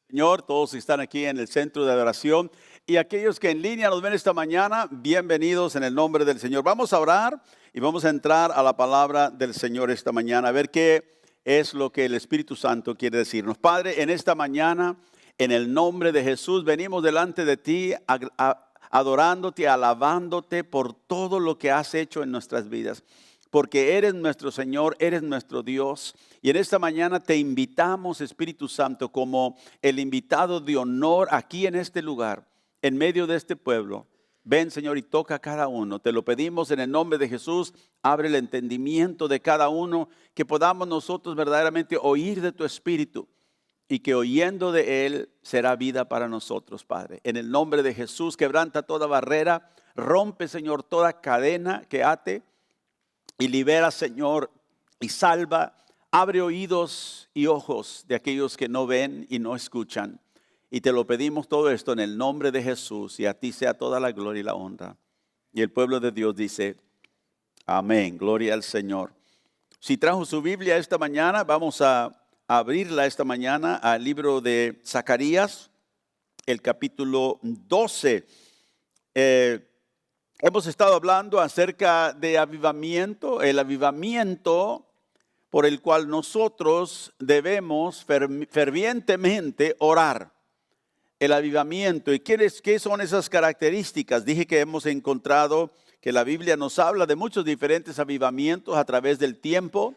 Señor, todos están aquí en el centro de adoración y aquellos que en línea nos ven esta mañana, bienvenidos en el nombre del Señor. Vamos a orar y vamos a entrar a la palabra del Señor esta mañana, a ver qué es lo que el Espíritu Santo quiere decirnos. Padre, en esta mañana, en el nombre de Jesús, venimos delante de ti adorándote, alabándote por todo lo que has hecho en nuestras vidas. Porque eres nuestro Señor, eres nuestro Dios. Y en esta mañana te invitamos, Espíritu Santo, como el invitado de honor aquí en este lugar, en medio de este pueblo. Ven, Señor, y toca a cada uno. Te lo pedimos en el nombre de Jesús. Abre el entendimiento de cada uno, que podamos nosotros verdaderamente oír de tu Espíritu. Y que oyendo de Él será vida para nosotros, Padre. En el nombre de Jesús, quebranta toda barrera. Rompe, Señor, toda cadena que ate. Y libera, Señor, y salva, abre oídos y ojos de aquellos que no ven y no escuchan. Y te lo pedimos todo esto en el nombre de Jesús, y a ti sea toda la gloria y la honra. Y el pueblo de Dios dice, amén, gloria al Señor. Si trajo su Biblia esta mañana, vamos a abrirla esta mañana al libro de Zacarías, el capítulo 12. Hemos estado hablando acerca de avivamiento, el avivamiento por el cual nosotros debemos fervientemente orar. El avivamiento. ¿Y qué son esas características? Dije que hemos encontrado que la Biblia nos habla de muchos diferentes avivamientos a través del tiempo,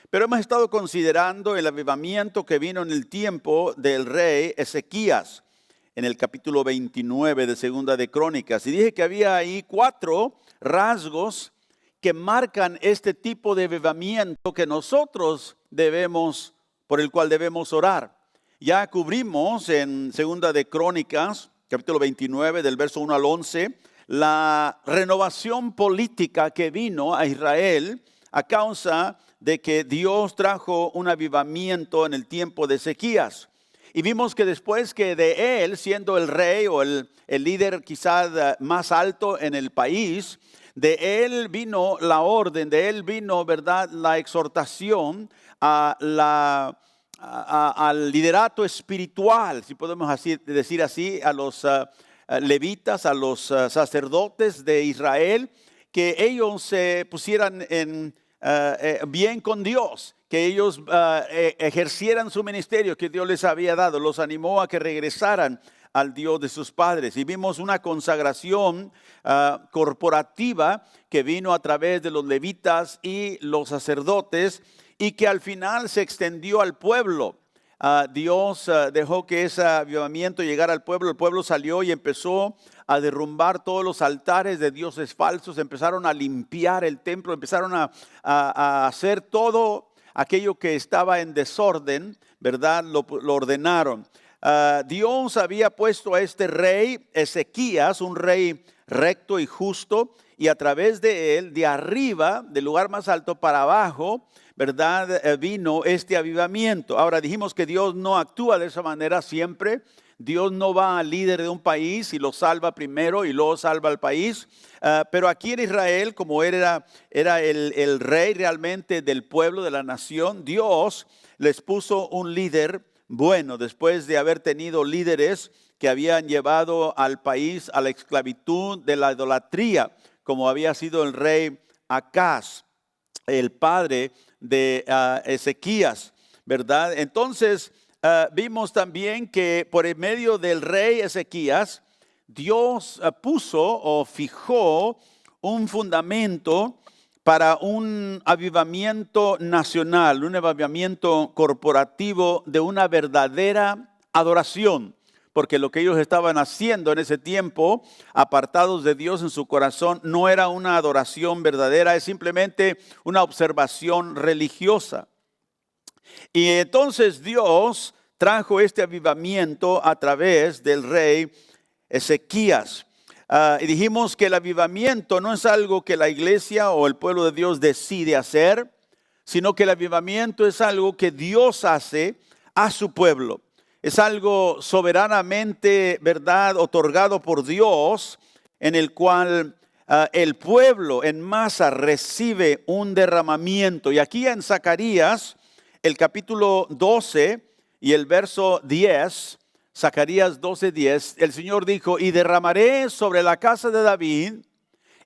pero hemos estado considerando el avivamiento que vino en el tiempo del rey Ezequías, en el capítulo 29 de Segunda de Crónicas. Y dije que había ahí 4 rasgos que marcan este tipo de avivamiento que nosotros por el cual debemos orar. Ya cubrimos en Segunda de Crónicas, capítulo 29, del verso 1 al 11, la renovación política que vino a Israel a causa de que Dios trajo un avivamiento en el tiempo de Ezequías. Y vimos que después que de él, siendo el rey o el líder quizás más alto en el país, de él vino la orden, de él vino, ¿verdad?, la exhortación al liderato espiritual, si podemos decir así, a los levitas, a los sacerdotes de Israel, que ellos se pusieran bien con Dios, que ellos ejercieran su ministerio que Dios les había dado. Los animó a que regresaran al Dios de sus padres. Y vimos una consagración corporativa que vino a través de los levitas y los sacerdotes, y que al final se extendió al pueblo. Dios dejó que ese avivamiento llegara al pueblo. El pueblo salió y empezó a derrumbar todos los altares de dioses falsos. Empezaron a limpiar el templo, empezaron a hacer todo aquello que estaba en desorden, ¿verdad? Lo ordenaron. Dios había puesto a este rey Ezequías, un rey recto y justo, y a través de él, de arriba, del lugar más alto para abajo, ¿verdad?, vino este avivamiento. Ahora dijimos que Dios no actúa de esa manera siempre. Dios no va al líder de un país y lo salva primero y luego salva al país. Pero aquí en Israel, como era el rey realmente del pueblo, de la nación, Dios les puso un líder bueno, después de haber tenido líderes que habían llevado al país a la esclavitud de la idolatría, como había sido el rey Acaz, el padre de Ezequías, ¿verdad? Entonces vimos también que por el medio del rey Ezequías, Dios puso o fijó un fundamento para un avivamiento nacional, un avivamiento corporativo de una verdadera adoración. Porque lo que ellos estaban haciendo en ese tiempo, apartados de Dios en su corazón, no era una adoración verdadera, es simplemente una observación religiosa. Y entonces Dios trajo este avivamiento a través del rey Ezequías. Y dijimos que el avivamiento no es algo que la iglesia o el pueblo de Dios decide hacer, sino que el avivamiento es algo que Dios hace a su pueblo. Es algo soberanamente, ¿verdad?, otorgado por Dios, en el cual el pueblo en masa recibe un derramamiento. Y aquí en Zacarías, el capítulo 12 y el verso 10, Zacarías 12:10, el Señor dijo, y derramaré sobre la casa de David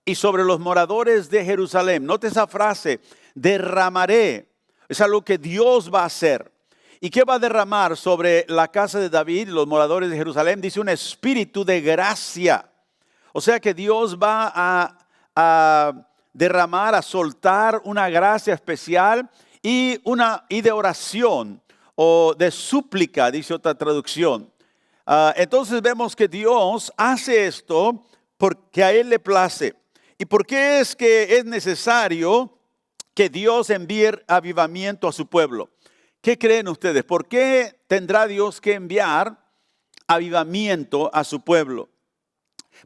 y sobre los moradores de Jerusalén. Note esa frase, derramaré. Es algo que Dios va a hacer. ¿Y qué va a derramar sobre la casa de David y los moradores de Jerusalén? Dice un espíritu de gracia. O sea que Dios va a derramar, a soltar una gracia especial y de oración o de súplica, dice otra traducción. Entonces vemos que Dios hace esto porque a Él le place. ¿Y por qué es que es necesario que Dios envíe avivamiento a su pueblo? ¿Qué creen ustedes? ¿Por qué tendrá Dios que enviar avivamiento a su pueblo?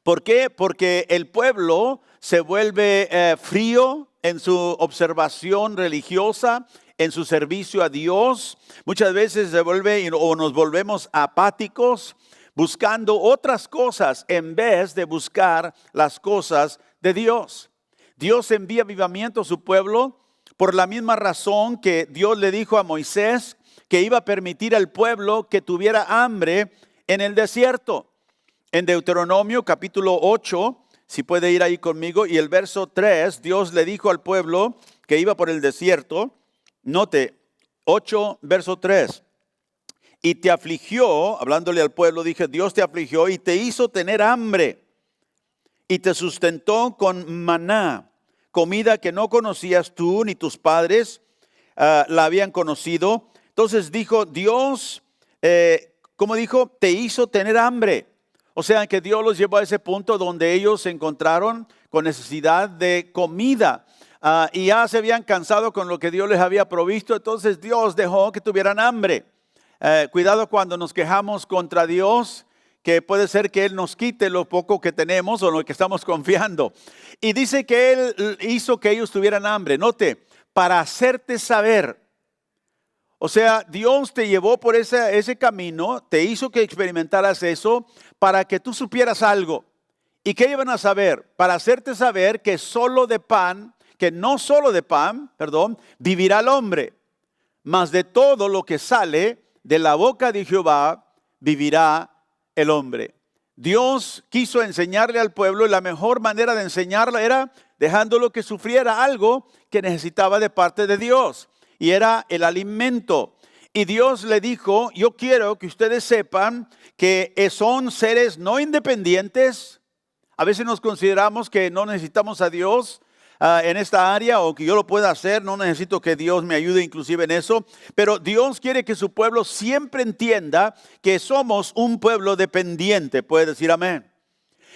¿Por qué? Porque el pueblo se vuelve frío en su observación religiosa, en su servicio a Dios. Muchas veces se vuelve o nos volvemos apáticos, buscando otras cosas en vez de buscar las cosas de Dios. Dios envía avivamiento a su pueblo por la misma razón que Dios le dijo a Moisés que iba a permitir al pueblo que tuviera hambre en el desierto. En Deuteronomio capítulo 8, si puede ir ahí conmigo, y el verso 3, Dios le dijo al pueblo que iba por el desierto, note, 8, verso 3, y te afligió, hablándole al pueblo, dije, Dios te afligió y te hizo tener hambre y te sustentó con maná, comida que no conocías tú ni tus padres la habían conocido. Entonces dijo Dios, como dijo, te hizo tener hambre. O sea que Dios los llevó a ese punto donde ellos se encontraron con necesidad de comida. Y ya se habían cansado con lo que Dios les había provisto. Entonces Dios dejó que tuvieran hambre. Cuidado cuando nos quejamos contra Dios, que puede ser que Él nos quite lo poco que tenemos o lo que estamos confiando. Y dice que Él hizo que ellos tuvieran hambre. Note, para hacerte saber. O sea, Dios te llevó por ese camino, te hizo que experimentaras eso para que tú supieras algo. ¿Y qué iban a saber? Para hacerte saber que no solo de pan, vivirá el hombre, mas de todo lo que sale de la boca de Jehová vivirá el hombre. Dios quiso enseñarle al pueblo y la mejor manera de enseñarlo era dejándolo que sufriera algo que necesitaba de parte de Dios. Y era el alimento. Y Dios le dijo, yo quiero que ustedes sepan que son seres no independientes. A veces nos consideramos que no necesitamos a Dios en esta área o que yo lo pueda hacer. No necesito que Dios me ayude inclusive en eso. Pero Dios quiere que su pueblo siempre entienda que somos un pueblo dependiente. ¿Puede decir amén?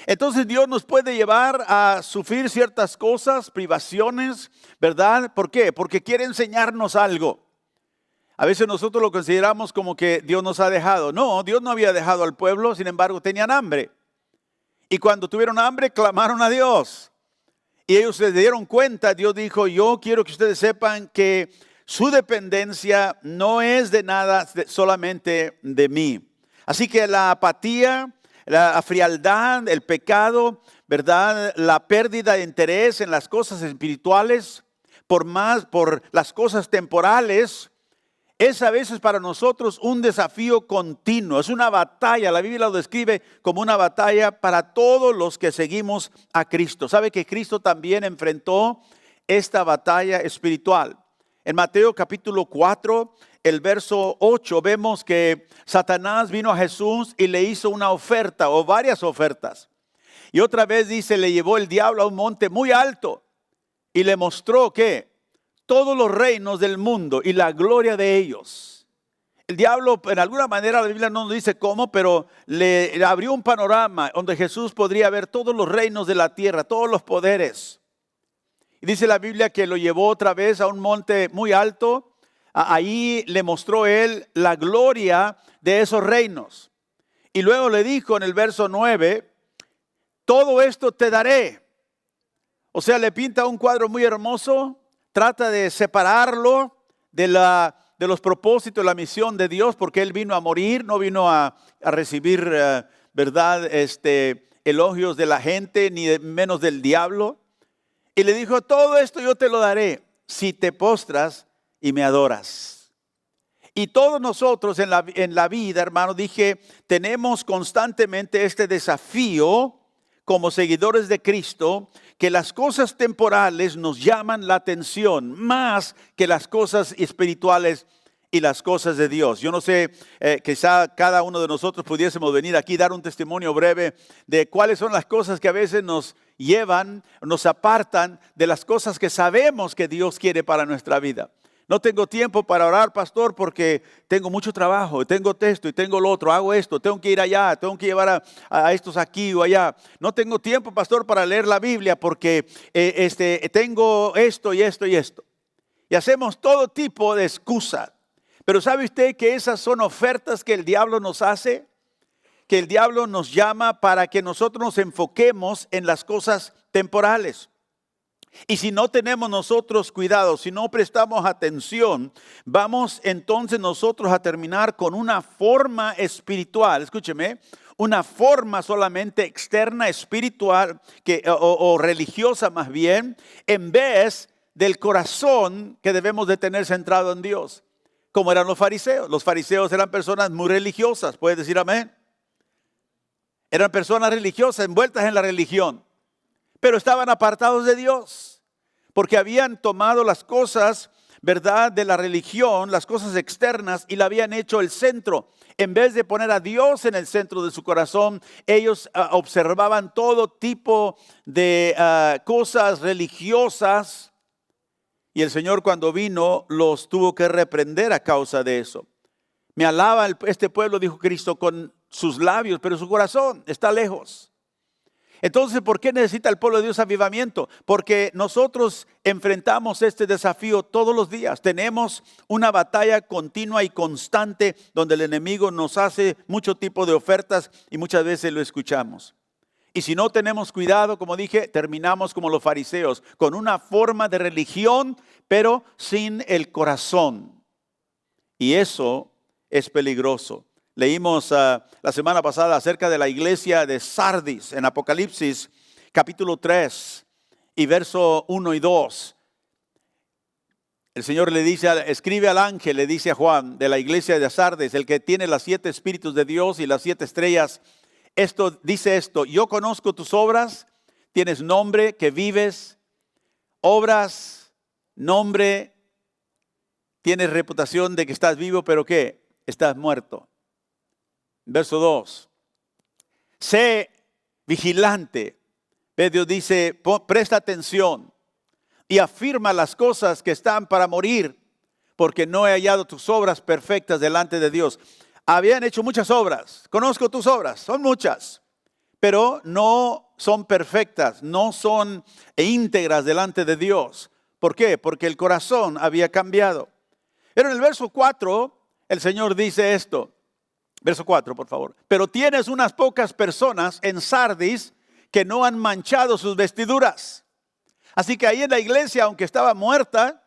Entonces Dios nos puede llevar a sufrir ciertas cosas, privaciones, ¿verdad? ¿Por qué? Porque quiere enseñarnos algo. A veces nosotros lo consideramos como que Dios nos ha dejado. No, Dios no había dejado al pueblo, sin embargo tenían hambre. Y cuando tuvieron hambre, clamaron a Dios. Y ellos se dieron cuenta, Dios dijo, yo quiero que ustedes sepan que su dependencia no es de nada, solamente de mí. Así que la apatía, la frialdad, el pecado, ¿verdad? La pérdida de interés en las cosas espirituales por las cosas temporales, es a veces para nosotros un desafío continuo, es una batalla. La Biblia lo describe como una batalla para todos los que seguimos a Cristo. ¿Sabe que Cristo también enfrentó esta batalla espiritual? En Mateo capítulo 4, el verso 8, vemos que Satanás vino a Jesús y le hizo una oferta o varias ofertas. Y otra vez dice, le llevó el diablo a un monte muy alto y le mostró que todos los reinos del mundo y la gloria de ellos. El diablo, en alguna manera, la Biblia no nos dice cómo, pero le abrió un panorama donde Jesús podría ver todos los reinos de la tierra, todos los poderes. Y dice la Biblia que lo llevó otra vez a un monte muy alto. Ahí le mostró él la gloria de esos reinos. Y luego le dijo en el verso 9, todo esto te daré. O sea, le pinta un cuadro muy hermoso. Trata de separarlo de los propósitos, la misión de Dios, porque Él vino a morir, no vino a recibir, ¿verdad? Elogios de la gente, ni menos del diablo. Y le dijo, todo esto yo te lo daré si te postras y me adoras. Y todos nosotros en la vida, hermano, dije, tenemos constantemente este desafío como seguidores de Cristo, que las cosas temporales nos llaman la atención más que las cosas espirituales y las cosas de Dios. Yo no sé, quizá cada uno de nosotros pudiésemos venir aquí y dar un testimonio breve de cuáles son las cosas que a veces nos llevan, nos apartan de las cosas que sabemos que Dios quiere para nuestra vida. No tengo tiempo para orar, pastor, porque tengo mucho trabajo, tengo esto y tengo lo otro, hago esto, tengo que ir allá, tengo que llevar a estos aquí o allá. No tengo tiempo, pastor, para leer la Biblia porque tengo esto y esto y esto. Y hacemos todo tipo de excusas. Pero ¿sabe usted que esas son ofertas que el diablo nos hace? Que el diablo nos llama para que nosotros nos enfoquemos en las cosas temporales. Y si no tenemos nosotros cuidado, si no prestamos atención, vamos entonces nosotros a terminar con una forma espiritual, escúcheme, una forma solamente externa, espiritual o religiosa más bien, en vez del corazón que debemos de tener centrado en Dios, como eran los fariseos. Los fariseos eran personas muy religiosas, ¿puedes decir amén? Eran personas religiosas, envueltas en la religión. Pero estaban apartados de Dios, porque habían tomado las cosas, ¿verdad?, de la religión, las cosas externas, y la habían hecho el centro. En vez de poner a Dios en el centro de su corazón, ellos observaban todo tipo de cosas religiosas, y el Señor cuando vino los tuvo que reprender a causa de eso. Me alaba este pueblo, dijo Cristo, con sus labios, pero su corazón está lejos. Entonces, ¿por qué necesita el pueblo de Dios avivamiento? Porque nosotros enfrentamos este desafío todos los días. Tenemos una batalla continua y constante donde el enemigo nos hace mucho tipo de ofertas y muchas veces lo escuchamos. Y si no tenemos cuidado, como dije, terminamos como los fariseos, con una forma de religión, pero sin el corazón. Y eso es peligroso. Leímos la semana pasada acerca de la iglesia de Sardis en Apocalipsis capítulo 3 y verso 1 y 2. El Señor le dice, escribe al ángel, le dice a Juan de la iglesia de Sardis, el que tiene las 7 espíritus de Dios y las 7 estrellas. Dice esto, yo conozco tus obras, tienes nombre, que vives, obras, nombre, tienes reputación de que estás vivo, pero ¿qué? Estás muerto. Verso 2, sé vigilante. Dios dice, presta atención y afirma las cosas que están para morir, porque no he hallado tus obras perfectas delante de Dios. Habían hecho muchas obras, conozco tus obras, son muchas, pero no son perfectas, no son íntegras delante de Dios. ¿Por qué? Porque el corazón había cambiado. Pero en el verso 4, el Señor dice esto. Verso 4, por favor. Pero tienes unas pocas personas en Sardis que no han manchado sus vestiduras. Así que ahí en la iglesia, aunque estaba muerta,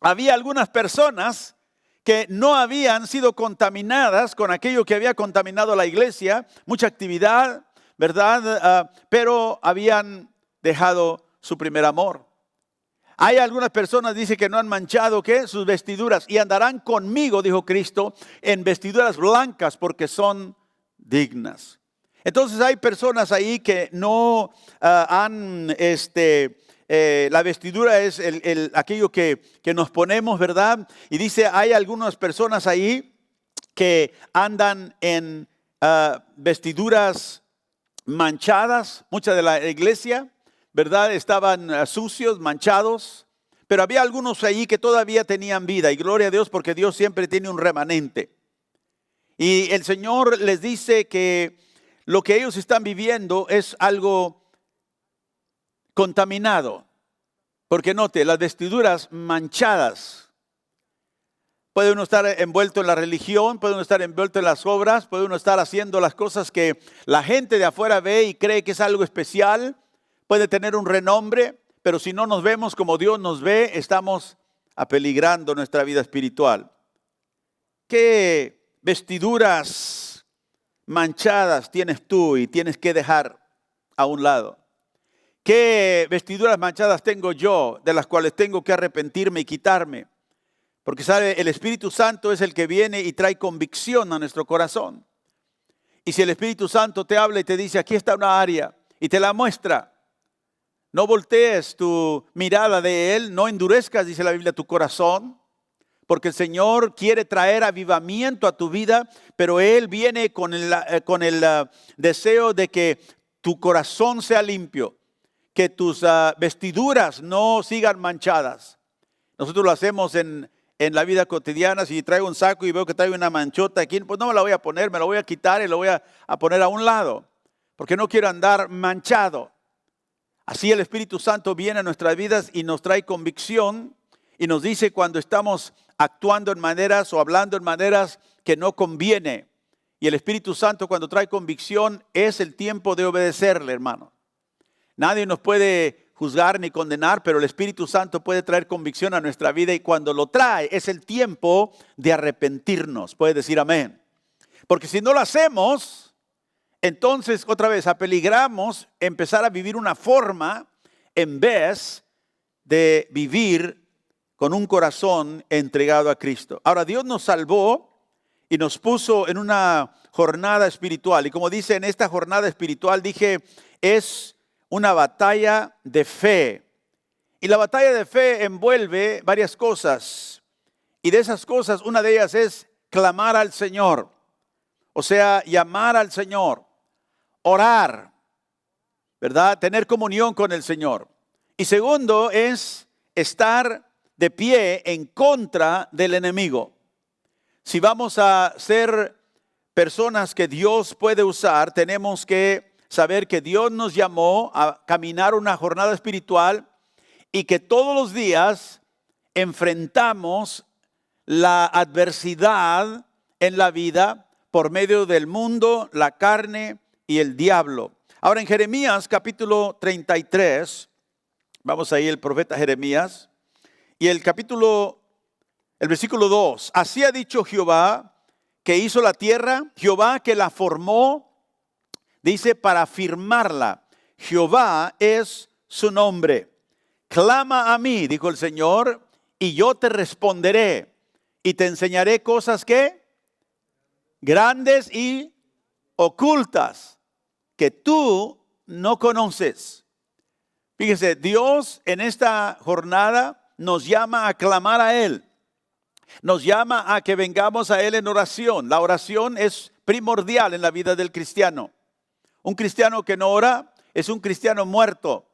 había algunas personas que no habían sido contaminadas con aquello que había contaminado la iglesia, mucha actividad, ¿verdad? Pero habían dejado su primer amor. Hay algunas personas, dice, que no han manchado, ¿qué? Sus vestiduras, y andarán conmigo, dijo Cristo, en vestiduras blancas porque son dignas. Entonces hay personas ahí que no han, la vestidura es aquello que nos ponemos, ¿verdad? Y dice, hay algunas personas ahí que andan en vestiduras manchadas, mucha de la iglesia, ¿verdad? Estaban sucios, manchados, pero había algunos ahí que todavía tenían vida, y gloria a Dios porque Dios siempre tiene un remanente. Y el Señor les dice que lo que ellos están viviendo es algo contaminado, porque note, las vestiduras manchadas. Puede uno estar envuelto en la religión, puede uno estar envuelto en las obras, puede uno estar haciendo las cosas que la gente de afuera ve y cree que es algo especial. Puede tener un renombre, pero si no nos vemos como Dios nos ve, estamos apeligrando nuestra vida espiritual. ¿Qué vestiduras manchadas tienes tú y tienes que dejar a un lado? ¿Qué vestiduras manchadas tengo yo de las cuales tengo que arrepentirme y quitarme? Porque sabe, el Espíritu Santo es el que viene y trae convicción a nuestro corazón. Y si el Espíritu Santo te habla y te dice, aquí está una área, y te la muestra, no voltees tu mirada de Él, no endurezcas, dice la Biblia, tu corazón, porque el Señor quiere traer avivamiento a tu vida, pero Él viene con el deseo de que tu corazón sea limpio, que tus vestiduras no sigan manchadas. Nosotros lo hacemos en la vida cotidiana. Si traigo un saco y veo que traigo una manchota aquí, pues no me la voy a poner, me la voy a quitar y la voy a poner a un lado, porque no quiero andar manchado. Así el Espíritu Santo viene a nuestras vidas y nos trae convicción y nos dice cuando estamos actuando en maneras o hablando en maneras que no conviene. Y el Espíritu Santo cuando trae convicción es el tiempo de obedecerle, hermano. Nadie nos puede juzgar ni condenar, pero el Espíritu Santo puede traer convicción a nuestra vida y cuando lo trae es el tiempo de arrepentirnos. Puede decir amén. Porque si no lo hacemos, entonces otra vez apeligramos empezar a vivir una forma en vez de vivir con un corazón entregado a Cristo. Ahora Dios nos salvó y nos puso en una jornada espiritual. Y como dice en esta jornada espiritual, dije, es una batalla de fe. Y la batalla de fe envuelve varias cosas. Y de esas cosas, una de ellas es clamar al Señor. O sea, llamar al Señor. Orar, ¿verdad? Tener comunión con el Señor. Y segundo es estar de pie en contra del enemigo. Si vamos a ser personas que Dios puede usar, tenemos que saber que Dios nos llamó a caminar una jornada espiritual y que todos los días enfrentamos la adversidad en la vida por medio del mundo, la carne y el diablo. Ahora en Jeremías capítulo 33, vamos ahí el profeta Jeremías, y el versículo 2, así ha dicho Jehová que hizo la tierra, Jehová que la formó, dice para firmarla, Jehová es su nombre. Clama a mí, dijo el Señor, y yo te responderé y te enseñaré cosas que grandes y ocultas que tú no conoces. Fíjese, Dios en esta jornada nos llama a clamar a Él. Nos llama a que vengamos a Él en oración. La oración es primordial en la vida del cristiano. Un cristiano que no ora es un cristiano muerto.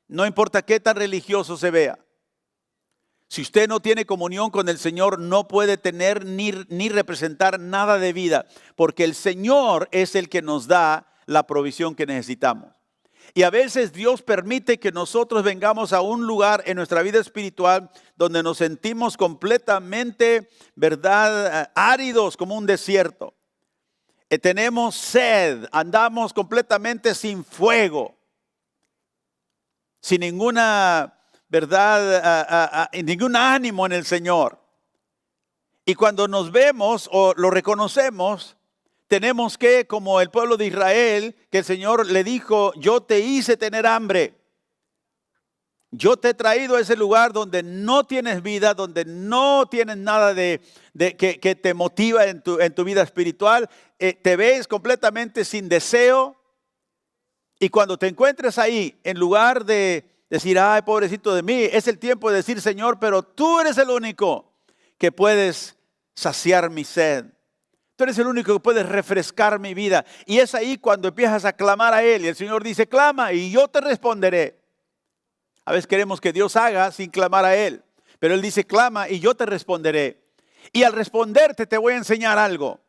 No importa qué tan religioso se vea. Si usted no tiene comunión con el Señor, no puede tener ni representar nada de vida. Porque el Señor es el que nos da la provisión que necesitamos. Y a veces Dios permite que nosotros vengamos a un lugar en nuestra vida espiritual donde nos sentimos completamente, ¿verdad?, áridos como un desierto. Tenemos sed, andamos completamente sin fuego, sin ninguna, ¿verdad?, ningún ánimo en el Señor. Y cuando nos vemos o lo reconocemos, tenemos que, como el pueblo de Israel, que el Señor le dijo, yo te hice tener hambre. Yo te he traído a ese lugar donde no tienes vida, donde no tienes nada que te motiva en tu vida espiritual. Te ves completamente sin deseo. Y cuando te encuentres ahí, en lugar de decir, ay, pobrecito de mí, es el tiempo de decir, Señor, pero tú eres el único que puedes saciar mi sed. Tú eres el único que puede refrescar mi vida. Y es ahí cuando empiezas a clamar a Él. Y el Señor dice, clama y yo te responderé. A veces queremos que Dios haga sin clamar a Él. Pero Él dice, clama y yo te responderé. Y al responderte te voy a enseñar algo.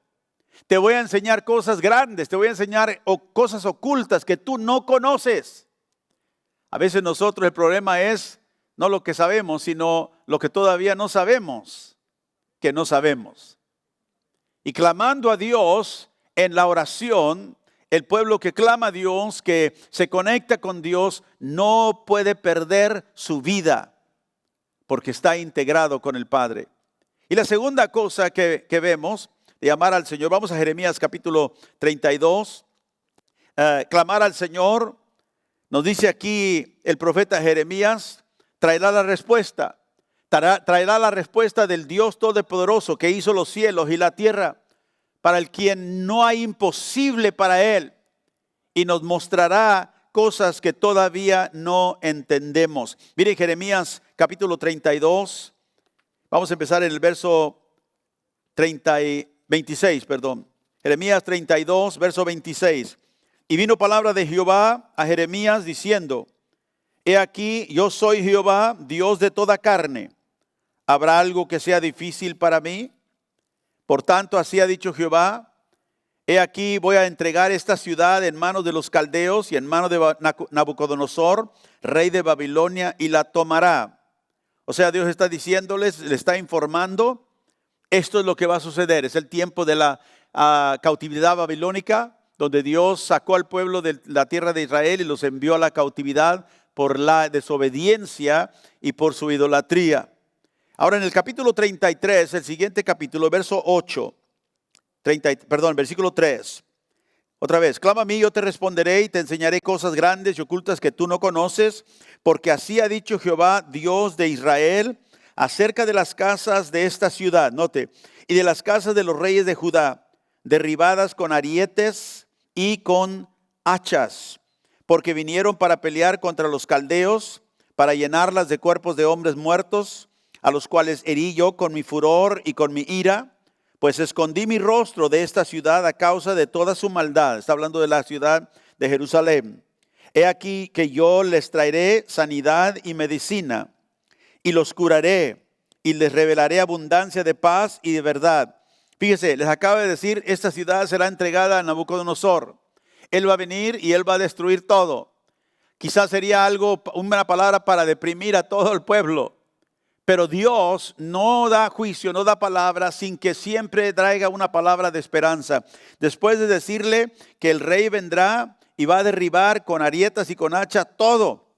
Te voy a enseñar cosas grandes. Te voy a enseñar cosas ocultas que tú no conoces. A veces nosotros el problema es no lo que sabemos, sino lo que todavía no sabemos, que no sabemos. Y clamando a Dios en la oración, el pueblo que clama a Dios, que se conecta con Dios, no puede perder su vida porque está integrado con el Padre. Y la segunda cosa que vemos de llamar al Señor, vamos a Jeremías capítulo 32, clamar al Señor, nos dice aquí el profeta Jeremías, traerá la respuesta. Traerá la respuesta del Dios Todopoderoso que hizo los cielos y la tierra, para el quien no hay imposible para él, y nos mostrará cosas que todavía no entendemos. Mire Jeremías capítulo 32, vamos a empezar en el verso 26, perdón. Jeremías 32, verso 26. Y vino palabra de Jehová a Jeremías diciendo: He aquí, yo soy Jehová, Dios de toda carne. ¿Habrá algo que sea difícil para mí? Por tanto, así ha dicho Jehová: He aquí, voy a entregar esta ciudad en manos de los caldeos y en manos de Nabucodonosor, rey de Babilonia, y la tomará. O sea, Dios está diciéndoles, le está informando, esto es lo que va a suceder. Es el tiempo de la cautividad babilónica, donde Dios sacó al pueblo de la tierra de Israel y los envió a la cautividad por la desobediencia y por su idolatría. Ahora en el capítulo 33, el siguiente capítulo, verso 8, versículo 3. Otra vez: clama a mí, yo te responderé y te enseñaré cosas grandes y ocultas que tú no conoces, porque así ha dicho Jehová, Dios de Israel, acerca de las casas de esta ciudad, note, y de las casas de los reyes de Judá, derribadas con arietes y con hachas, porque vinieron para pelear contra los caldeos, para llenarlas de cuerpos de hombres muertos, a los cuales herí yo con mi furor y con mi ira, pues escondí mi rostro de esta ciudad a causa de toda su maldad. Está hablando de la ciudad de Jerusalén. He aquí que yo les traeré sanidad y medicina, y los curaré, y les revelaré abundancia de paz y de verdad. Fíjese, les acabo de decir, esta ciudad será entregada a Nabucodonosor. Él va a venir y él va a destruir todo. Quizás sería una palabra para deprimir a todo el pueblo. Pero Dios no da juicio, no da palabra sin que siempre traiga una palabra de esperanza. Después de decirle que el rey vendrá y va a derribar con arietas y con hacha todo,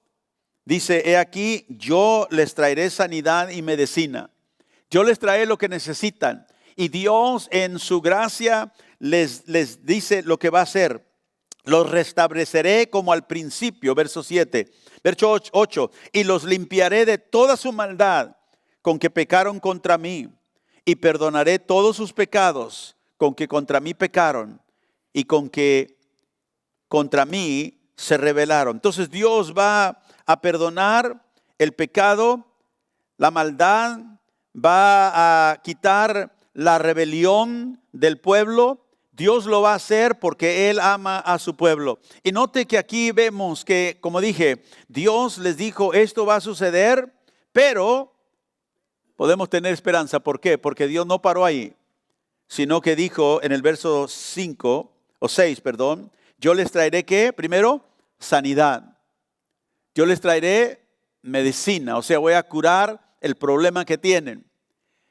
dice: he aquí, yo les traeré sanidad y medicina. Yo les traeré lo que necesitan. Y Dios en su gracia les dice lo que va a hacer. Los restableceré como al principio, verso 7. Verso 8, y los limpiaré de toda su maldad con que pecaron contra mí, y perdonaré todos sus pecados con que contra mí pecaron y con que contra mí se rebelaron. Entonces Dios va a perdonar el pecado, la maldad, va a quitar la rebelión del pueblo. Dios lo va a hacer porque Él ama a su pueblo. Y note que aquí vemos que, como dije, Dios les dijo: esto va a suceder, pero podemos tener esperanza. ¿Por qué? Porque Dios no paró ahí, sino que dijo en el verso 6, yo les traeré ¿qué? Primero, sanidad. Yo les traeré medicina, o sea, voy a curar el problema que tienen.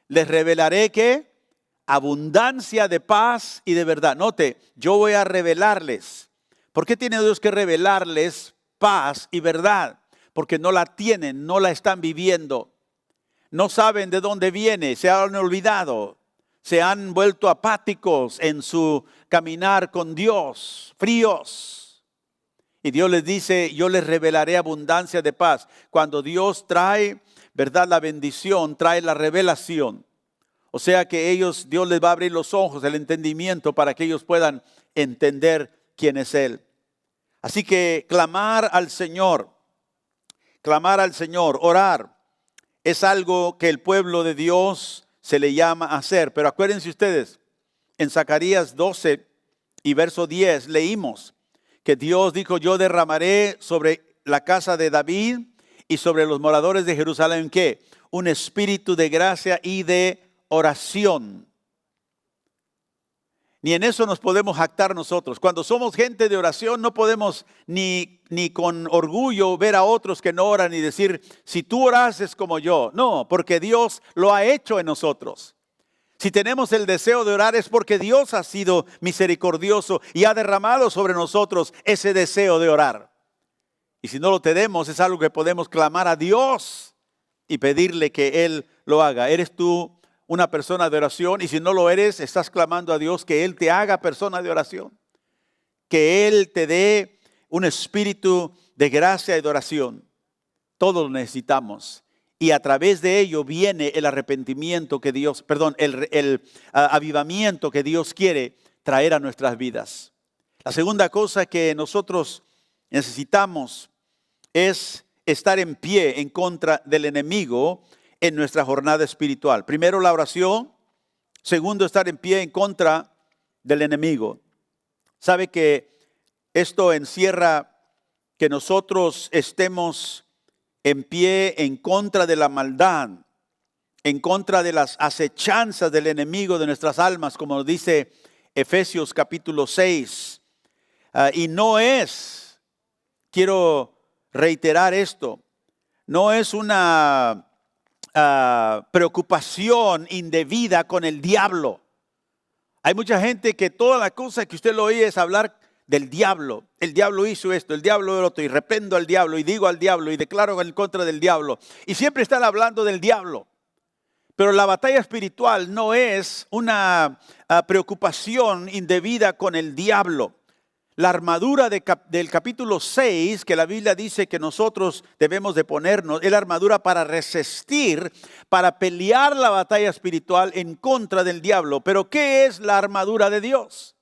Les revelaré ¿qué? Abundancia de paz y de verdad. Note, yo voy a revelarles. ¿Por qué tiene Dios que revelarles paz y verdad? Porque no la tienen, no la están viviendo. No saben de dónde viene, se han olvidado, se han vuelto apáticos en su caminar con Dios, fríos. Y Dios les dice: yo les revelaré abundancia de paz. Cuando Dios trae, ¿verdad?, la bendición, trae la revelación. O sea que Dios les va a abrir los ojos, el entendimiento, para que ellos puedan entender quién es Él. Así que clamar al Señor, orar, es algo que el pueblo de Dios se le llama a hacer. Pero acuérdense ustedes, en Zacarías 12 y verso 10 leímos que Dios dijo: yo derramaré sobre la casa de David y sobre los moradores de Jerusalén ¿qué? Un espíritu de gracia y de oración. Ni en eso nos podemos jactar nosotros. Cuando somos gente de oración no podemos ni con orgullo ver a otros que no oran y decir: si tú oras es como yo. No, porque Dios lo ha hecho en nosotros. Si tenemos el deseo de orar es porque Dios ha sido misericordioso y ha derramado sobre nosotros ese deseo de orar. Y si no lo tenemos, es algo que podemos clamar a Dios y pedirle que Él lo haga. ¿Eres tú una persona de oración? Y si no lo eres, estás clamando a Dios que Él te haga persona de oración, que Él te dé un espíritu de gracia y de oración. Todos lo necesitamos. y a través de ello viene el arrepentimiento que Dios, perdón, el avivamiento que Dios quiere traer a nuestras vidas. La segunda cosa que nosotros necesitamos es estar en pie en contra del enemigo en nuestra jornada espiritual. Primero, la oración. Segundo, estar en pie en contra del enemigo. Sabe que esto encierra que nosotros estemos en pie en contra de la maldad, en contra de las acechanzas del enemigo de nuestras almas, como dice Efesios capítulo 6. Y no es, quiero reiterar esto, no es una preocupación indebida con el diablo. Hay mucha gente que toda la cosa que usted lo oye es hablar del diablo. El diablo hizo esto, el diablo el otro, y reprendo al diablo, y digo al diablo, y declaro en contra del diablo. Y siempre están hablando del diablo. Pero la batalla espiritual no es una preocupación indebida con el diablo. La armadura del capítulo 6, que la Biblia dice que nosotros debemos de ponernos, es la armadura para resistir, para pelear la batalla espiritual en contra del diablo. Pero ¿qué es la armadura de Dios?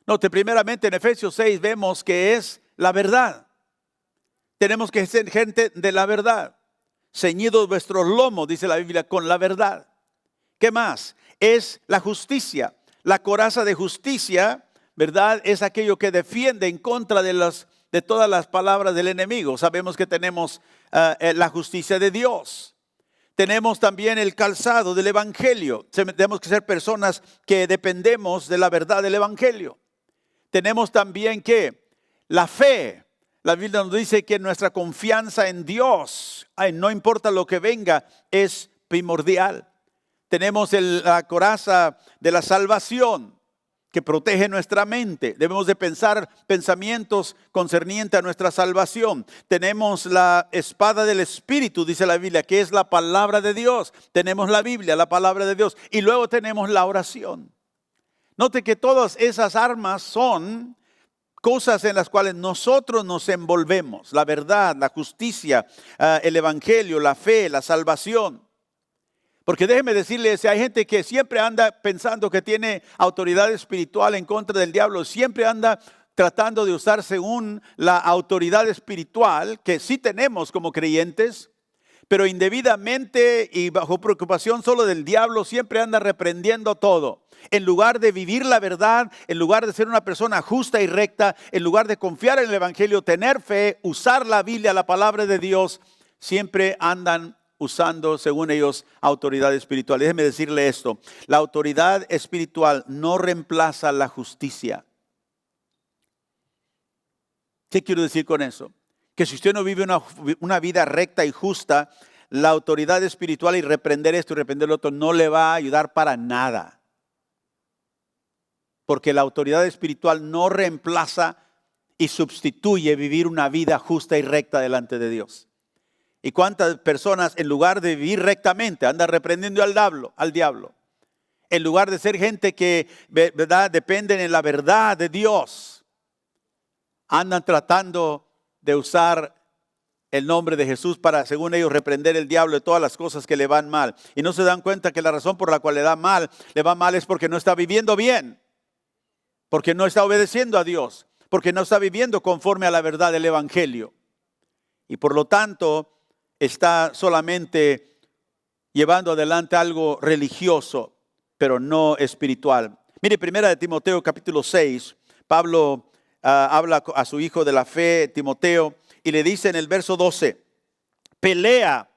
Note, primeramente en Efesios 6 vemos que es la verdad. Tenemos que ser gente de la verdad. Ceñidos vuestros lomos, dice la Biblia, con la verdad. ¿Qué más? Es la justicia. La coraza de justicia, ¿verdad? Es aquello que defiende en contra de todas las palabras del enemigo. Sabemos que tenemos la justicia de Dios. Tenemos también el calzado del evangelio. Tenemos que ser personas que dependemos de la verdad del evangelio. Tenemos también que la fe. La Biblia nos dice que nuestra confianza en Dios, no importa lo que venga, es primordial. Tenemos la coraza de la salvación que protege nuestra mente. Debemos de pensar pensamientos concernientes a nuestra salvación. Tenemos la espada del Espíritu, dice la Biblia, que es la palabra de Dios. Tenemos la Biblia, la palabra de Dios. Y luego tenemos la oración. Note que todas esas armas son cosas en las cuales nosotros nos envolvemos. La verdad, la justicia, el evangelio, la fe, la salvación. Porque déjeme decirles, hay gente que siempre anda pensando que tiene autoridad espiritual en contra del diablo. Siempre anda tratando de usar según la autoridad espiritual que sí tenemos como creyentes. Pero indebidamente y bajo preocupación solo del diablo siempre anda reprendiendo todo. En lugar de vivir la verdad, en lugar de ser una persona justa y recta, en lugar de confiar en el evangelio, tener fe, usar la Biblia, la palabra de Dios, siempre andan usando, según ellos, autoridad espiritual. Déjeme decirle esto, la autoridad espiritual no reemplaza la justicia. ¿Qué quiero decir con eso? Que si usted no vive una vida recta y justa, la autoridad espiritual y reprender esto y reprender lo otro no le va a ayudar para nada. Porque la autoridad espiritual no reemplaza y sustituye vivir una vida justa y recta delante de Dios. ¿Y cuántas personas en lugar de vivir rectamente andan reprendiendo al diablo? En lugar de ser gente que, ¿verdad?, dependen en la verdad de Dios, andan tratando de usar el nombre de Jesús para, según ellos, reprender el diablo de todas las cosas que le van mal. Y no se dan cuenta que la razón por la cual le va mal es porque no está viviendo bien. Porque no está obedeciendo a Dios. Porque no está viviendo conforme a la verdad del evangelio. Y por lo tanto, está solamente llevando adelante algo religioso, pero no espiritual. Mire, primera de Timoteo capítulo 6, Pablo habla a su hijo de la fe, Timoteo, y le dice en el verso 12, pelea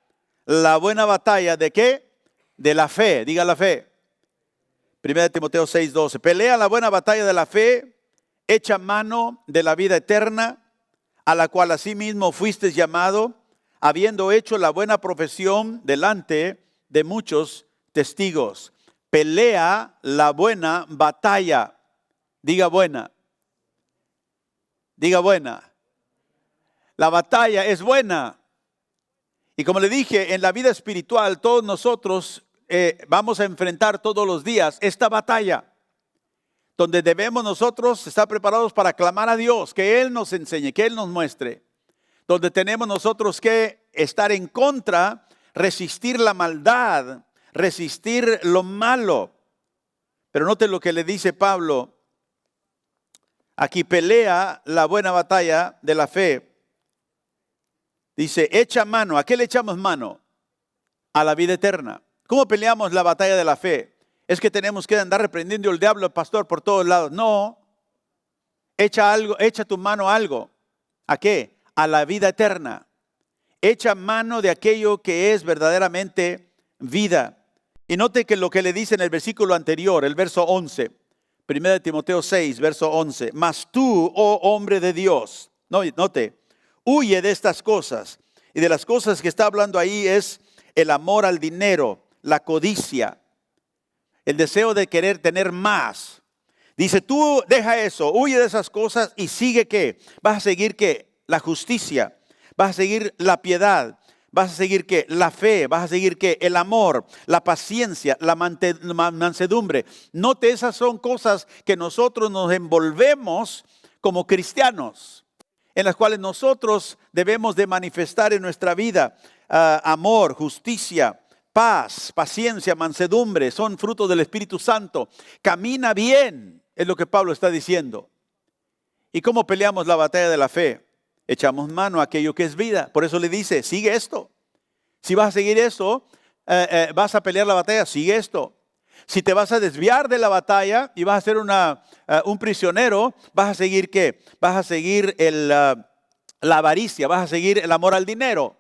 la buena batalla, ¿de qué? De la fe, diga la fe. Primera de Timoteo 6, 12, pelea la buena batalla de la fe, echa mano de la vida eterna, a la cual asimismo fuiste llamado, habiendo hecho la buena profesión delante de muchos testigos. Pelea la buena batalla. Diga buena. Diga buena. La batalla es buena. Y como le dije, en la vida espiritual todos nosotros vamos a enfrentar todos los días esta batalla. Donde debemos nosotros estar preparados para clamar a Dios, que Él nos enseñe, que Él nos muestre. Donde tenemos nosotros que estar en contra, resistir la maldad, resistir lo malo. Pero note lo que le dice Pablo. Aquí pelea la buena batalla de la fe. Dice, echa mano. ¿A qué le echamos mano? A la vida eterna. ¿Cómo peleamos la batalla de la fe? Es que tenemos que andar reprendiendo al diablo, pastor, por todos lados. No. Echa tu mano a algo. ¿A qué? A la vida eterna. Echa mano de aquello que es verdaderamente vida. Y note que lo que le dice en el versículo anterior, el verso 11, 1 Timoteo 6, verso 11. Mas tú, oh hombre de Dios, note, huye de estas cosas. Y de las cosas que está hablando ahí es el amor al dinero, la codicia, el deseo de querer tener más. Dice, tú deja eso, huye de esas cosas y sigue ¿qué? ¿Vas a seguir qué? La justicia, vas a seguir la piedad, vas a seguir ¿qué? La fe, vas a seguir ¿qué? El amor, la paciencia, la mansedumbre. Note, esas son cosas que nosotros nos envolvemos como cristianos, en las cuales nosotros debemos de manifestar en nuestra vida amor, justicia, paz, paciencia, mansedumbre, son frutos del Espíritu Santo. Camina bien, es lo que Pablo está diciendo. ¿Y cómo peleamos la batalla de la fe? Echamos mano a aquello que es vida. Por eso le dice, sigue esto. Si vas a seguir esto, vas a pelear la batalla, sigue esto. Si te vas a desviar de la batalla y vas a ser un prisionero, vas a seguir ¿qué? Vas a seguir la avaricia, vas a seguir el amor al dinero.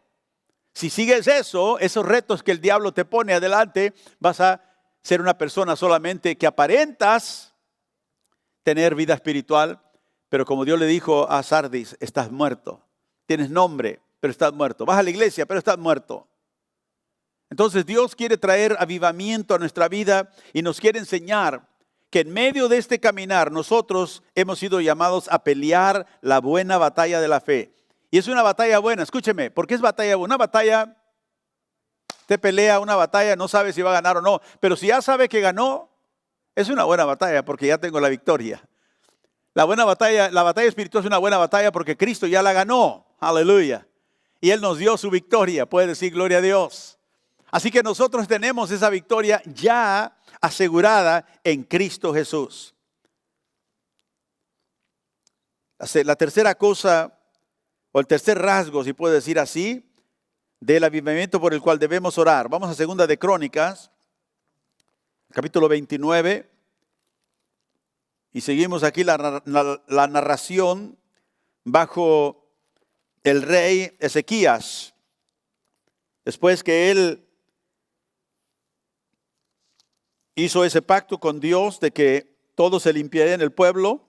Si sigues eso, esos retos que el diablo te pone adelante, vas a ser una persona solamente que aparentas tener vida espiritual, pero como Dios le dijo a Sardis, estás muerto. Tienes nombre, pero estás muerto. Vas a la iglesia, pero estás muerto. Entonces Dios quiere traer avivamiento a nuestra vida y nos quiere enseñar que en medio de este caminar nosotros hemos sido llamados a pelear la buena batalla de la fe. Y es una batalla buena, escúcheme, ¿por qué es batalla buena? Una batalla, usted pelea una batalla, no sabe si va a ganar o no, pero si ya sabe que ganó, es una buena batalla porque ya tengo la victoria. La batalla espiritual es una buena batalla porque Cristo ya la ganó, aleluya. Y Él nos dio su victoria, puede decir gloria a Dios. Así que nosotros tenemos esa victoria ya asegurada en Cristo Jesús. La tercera cosa, o el tercer rasgo, si puedo decir así, del avivamiento por el cual debemos orar. Vamos a Segunda de Crónicas, capítulo 29, y seguimos aquí la narración bajo el rey Ezequías. Después que él hizo ese pacto con Dios de que todo se limpiaría en el pueblo,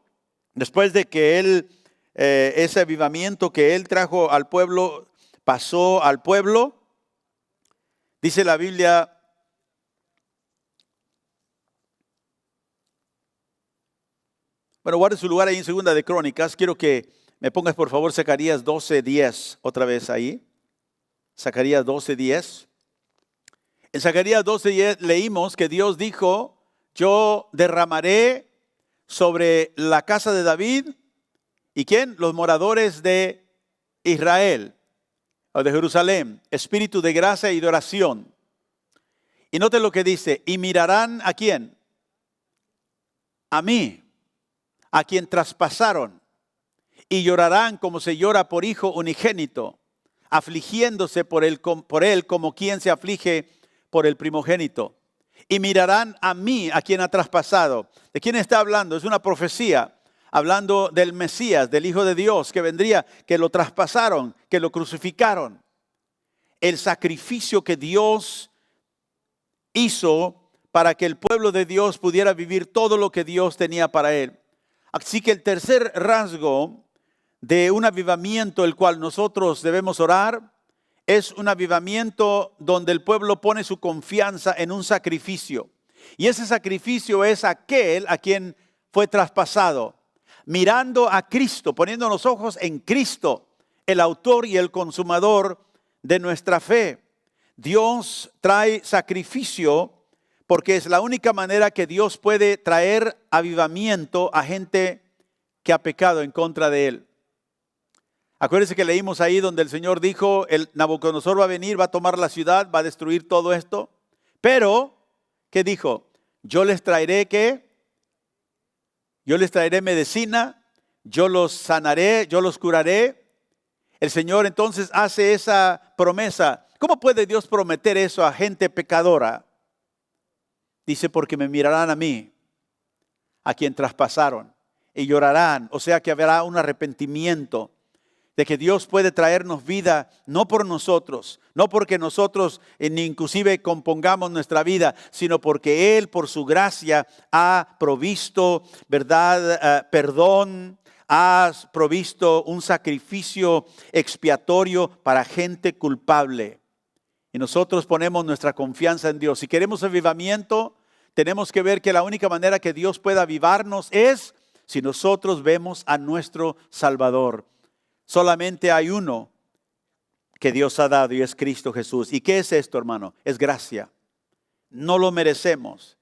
después de que él ese avivamiento que él trajo al pueblo, pasó al pueblo. Dice la Biblia, bueno, guarde su lugar ahí en Segunda de Crónicas. Quiero que me pongas por favor Zacarías 12:10, otra vez ahí. Zacarías 12:10. En Zacarías 12:10 leímos que Dios dijo, yo derramaré sobre la casa de David. ¿Y quién? Los moradores de Israel o de Jerusalén, espíritu de gracia y de oración. Y note lo que dice, y mirarán ¿a quién? A mí, a quien traspasaron, y llorarán como se llora por hijo unigénito, afligiéndose por él como quien se aflige por el primogénito. Y mirarán a mí, a quien ha traspasado. ¿De quién está hablando? Es una profecía. Hablando del Mesías, del Hijo de Dios que vendría, que lo traspasaron, que lo crucificaron. El sacrificio que Dios hizo para que el pueblo de Dios pudiera vivir todo lo que Dios tenía para él. Así que el tercer rasgo de un avivamiento el cual nosotros debemos orar es un avivamiento donde el pueblo pone su confianza en un sacrificio. Y ese sacrificio es aquel a quien fue traspasado. Mirando a Cristo, poniendo los ojos en Cristo, el autor y el consumador de nuestra fe. Dios trae sacrificio porque es la única manera que Dios puede traer avivamiento a gente que ha pecado en contra de Él. Acuérdense que leímos ahí donde el Señor dijo, el Nabucodonosor va a venir, va a tomar la ciudad, va a destruir todo esto. Pero, ¿qué dijo? Yo les traeré, ¿qué? Yo les traeré medicina, yo los sanaré, yo los curaré. El Señor entonces hace esa promesa. ¿Cómo puede Dios prometer eso a gente pecadora? Dice, porque me mirarán a mí, a quien traspasaron, y llorarán. O sea que habrá un arrepentimiento de que Dios puede traernos vida, no por nosotros, no porque nosotros ni inclusive compongamos nuestra vida, sino porque Él por su gracia ha provisto, ¿verdad? Perdón, ha provisto un sacrificio expiatorio para gente culpable. Y nosotros ponemos nuestra confianza en Dios. Si queremos avivamiento, tenemos que ver que la única manera que Dios pueda avivarnos es si nosotros vemos a nuestro Salvador. Solamente hay uno que Dios ha dado y es Cristo Jesús. ¿Y qué es esto, hermano? Es gracia. No lo merecemos.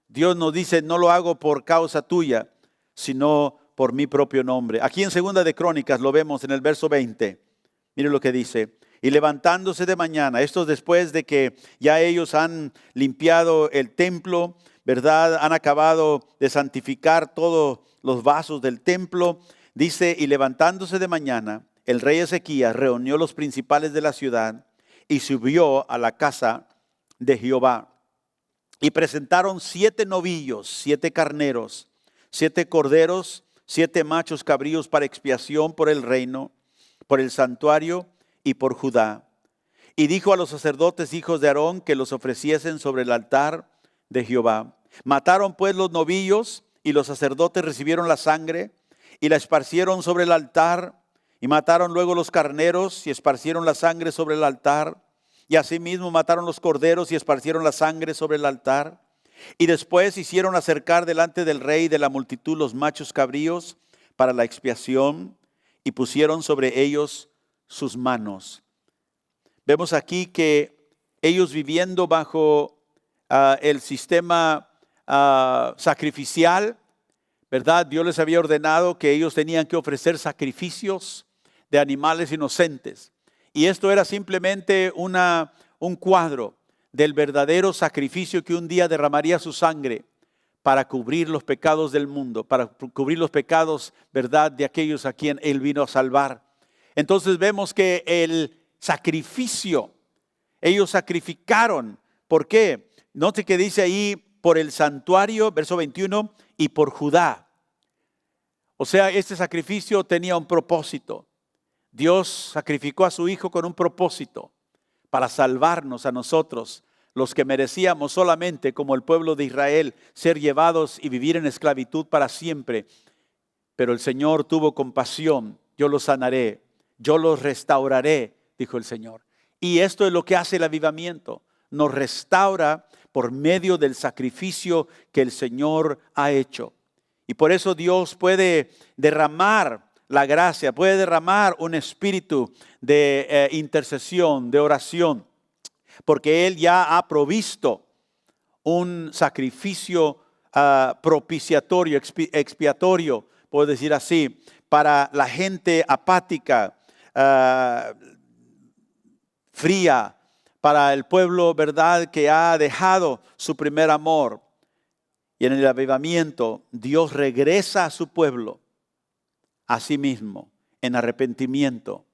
Dios nos dice, no lo hago por causa tuya, sino por mi propio nombre. Aquí en Segunda de Crónicas lo vemos en el verso 20. Mire lo que dice. Y levantándose de mañana, esto después de que ya ellos han limpiado el templo, ¿verdad? Han acabado de santificar todos los vasos del templo. Dice, y levantándose de mañana, el rey Ezequías reunió los principales de la ciudad y subió a la casa de Jehová. Y presentaron 7 novillos, 7 carneros, 7 corderos, 7 machos cabríos para expiación por el reino, por el santuario y por Judá. Y dijo a los sacerdotes hijos de Aarón que los ofreciesen sobre el altar de Jehová. Mataron pues los novillos y los sacerdotes recibieron la sangre y la esparcieron sobre el altar, y mataron luego los carneros y esparcieron la sangre sobre el altar, y asimismo mataron los corderos y esparcieron la sangre sobre el altar. Y después hicieron acercar delante del rey y de la multitud los machos cabríos para la expiación, y pusieron sobre ellos sus manos. Vemos aquí que ellos viviendo bajo el sistema sacrificial, ¿verdad? Dios les había ordenado que ellos tenían que ofrecer sacrificios de animales inocentes. Y esto era simplemente un cuadro del verdadero sacrificio que un día derramaría su sangre para cubrir los pecados del mundo, para cubrir los pecados, ¿verdad?, de aquellos a quien Él vino a salvar. Entonces vemos que el sacrificio, ellos sacrificaron. ¿Por qué? Note que dice ahí, por el santuario, verso 21, y por Judá. O sea, este sacrificio tenía un propósito. Dios sacrificó a su Hijo con un propósito para salvarnos a nosotros, los que merecíamos solamente, como el pueblo de Israel, ser llevados y vivir en esclavitud para siempre. Pero el Señor tuvo compasión. Yo los sanaré, yo los restauraré, dijo el Señor. Y esto es lo que hace el avivamiento. Nos restaura por medio del sacrificio que el Señor ha hecho. Y por eso Dios puede derramar la gracia, puede derramar un espíritu de intercesión, de oración, porque Él ya ha provisto un sacrificio propiciatorio, expiatorio, puedo decir así, para la gente apática, fría, para el pueblo, ¿verdad?, que ha dejado su primer amor. Y en el avivamiento, Dios regresa a su pueblo a sí mismo, en arrepentimiento,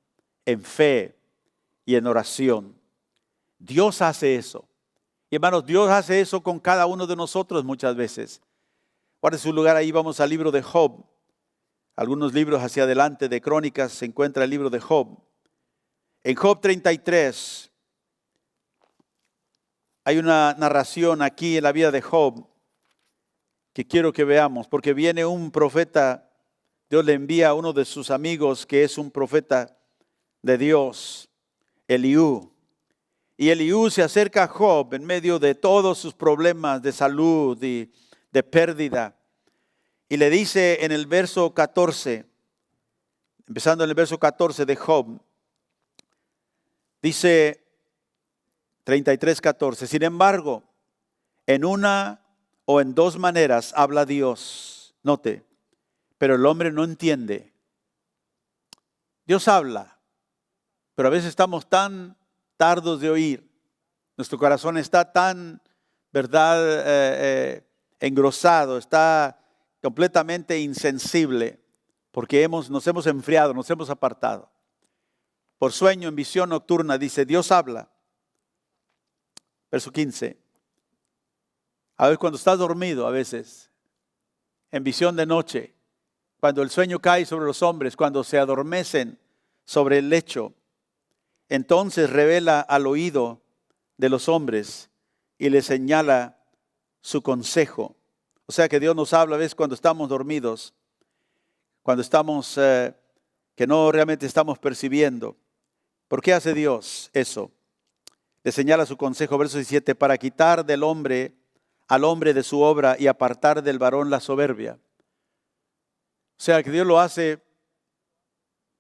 en fe y en oración. Dios hace eso. Y hermanos, Dios hace eso con cada uno de nosotros muchas veces. Guarde su lugar, ahí vamos al libro de Job. Algunos libros hacia adelante de Crónicas se encuentra el libro de Job. En Job 33 hay una narración aquí en la vida de Job que quiero que veamos, porque viene un profeta, Dios le envía a uno de sus amigos que es un profeta de Dios, Eliú. Y Eliú se acerca a Job en medio de todos sus problemas de salud y de pérdida. Y le dice en el verso 14, empezando en el verso 14 de Job, dice 33:14, sin embargo, en una o en dos maneras habla Dios, note, pero el hombre no entiende. Dios habla, pero a veces estamos tan tardos de oír. Nuestro corazón está tan, ¿verdad? Engrosado, está completamente insensible, porque nos hemos enfriado, nos hemos apartado. Por sueño, en visión nocturna, dice, Dios habla. Verso 15. A ver, cuando estás dormido a veces, en visión de noche, cuando el sueño cae sobre los hombres, cuando se adormecen sobre el lecho, entonces revela al oído de los hombres y les señala su consejo. O sea que Dios nos habla a veces cuando estamos dormidos, cuando estamos, que no realmente estamos percibiendo. ¿Por qué hace Dios eso? Le señala su consejo, verso 17, para quitar del hombre al hombre de su obra y apartar del varón la soberbia. O sea que Dios lo hace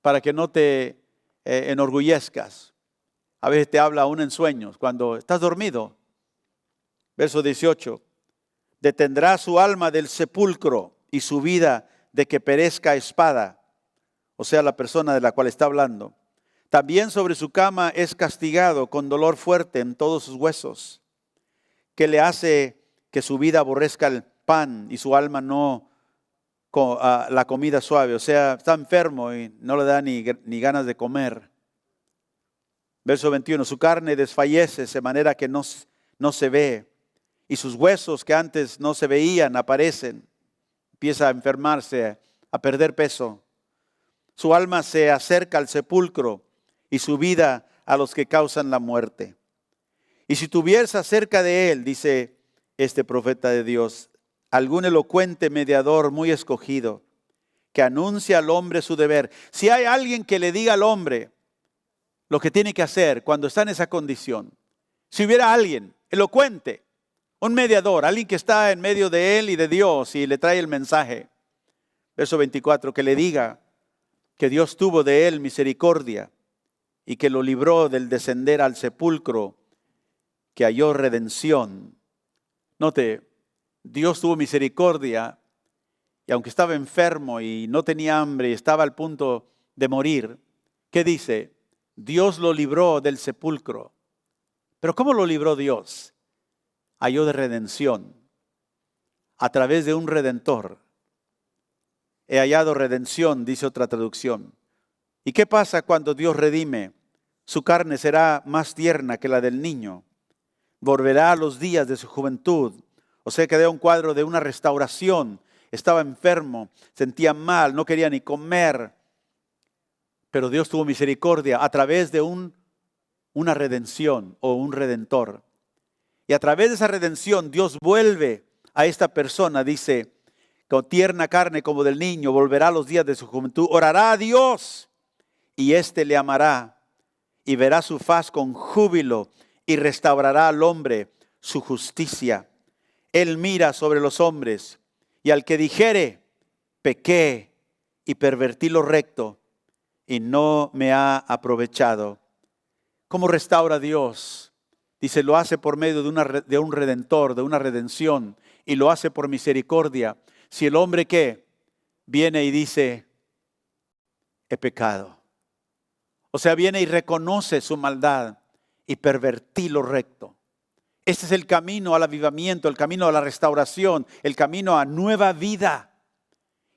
para que no te enorgullezcas. A veces te habla aún en sueños, cuando estás dormido. Verso 18, detendrá su alma del sepulcro y su vida de que perezca a espada. O sea, la persona de la cual está hablando. También sobre su cama es castigado con dolor fuerte en todos sus huesos, que le hace que su vida aborrezca el pan y su alma no la comida suave. O sea, está enfermo y no le da ni ganas de comer. Verso 21, su carne desfallece de manera que no se ve, y sus huesos que antes no se veían aparecen. Empieza a enfermarse, a perder peso. Su alma se acerca al sepulcro y su vida a los que causan la muerte. Y si tuvieras acerca de él, dice este profeta de Dios, algún elocuente mediador muy escogido, que anuncia al hombre su deber. Si hay alguien que le diga al hombre lo que tiene que hacer cuando está en esa condición, si hubiera alguien elocuente, un mediador, alguien que está en medio de él y de Dios y le trae el mensaje. Verso 24, que le diga que Dios tuvo de él misericordia y que lo libró del descender al sepulcro, que halló redención. Note, Dios tuvo misericordia y aunque estaba enfermo y no tenía hambre y estaba al punto de morir, ¿qué dice? Dios lo libró del sepulcro. ¿Pero cómo lo libró Dios? Halló de redención a través de un redentor. He hallado redención, dice otra traducción. ¿Y qué pasa cuando Dios redime? Su carne será más tierna que la del niño. Volverá a los días de su juventud. O sea que da un cuadro de una restauración. Estaba enfermo, sentía mal, no quería ni comer. Pero Dios tuvo misericordia a través de una redención o un redentor. Y a través de esa redención Dios vuelve a esta persona, dice, con tierna carne como del niño, volverá a los días de su juventud, orará a Dios y éste le amará y verá su faz con júbilo y restaurará al hombre su justicia. Él mira sobre los hombres y al que dijere, pequé y pervertí lo recto y no me ha aprovechado. ¿Cómo restaura Dios? Dice, lo hace por medio de un redentor, de una redención, y lo hace por misericordia. Si el hombre ¿qué? Viene y dice, he pecado. O sea, viene y reconoce su maldad y pervertí lo recto. Este es el camino al avivamiento, el camino a la restauración, el camino a nueva vida.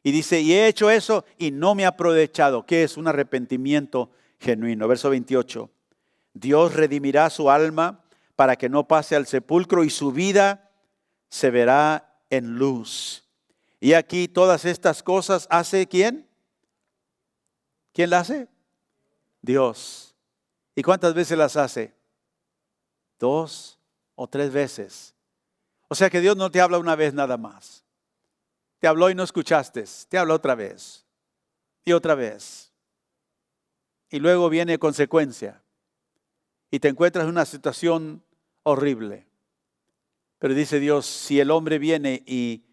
Y dice, y he hecho eso y no me ha aprovechado. ¿Qué es? Un arrepentimiento genuino. Verso 28. Dios redimirá su alma para que no pase al sepulcro y su vida se verá en luz. Y aquí todas estas cosas hace ¿quién? ¿Quién las hace? Dios. ¿Y cuántas veces las hace? 2 o 3 veces. O sea que Dios no te habla una vez nada más. Te habló y no escuchaste. Te habla otra vez. Y otra vez. Y luego viene consecuencia. Y te encuentras en una situación horrible. Pero dice Dios, si el hombre viene y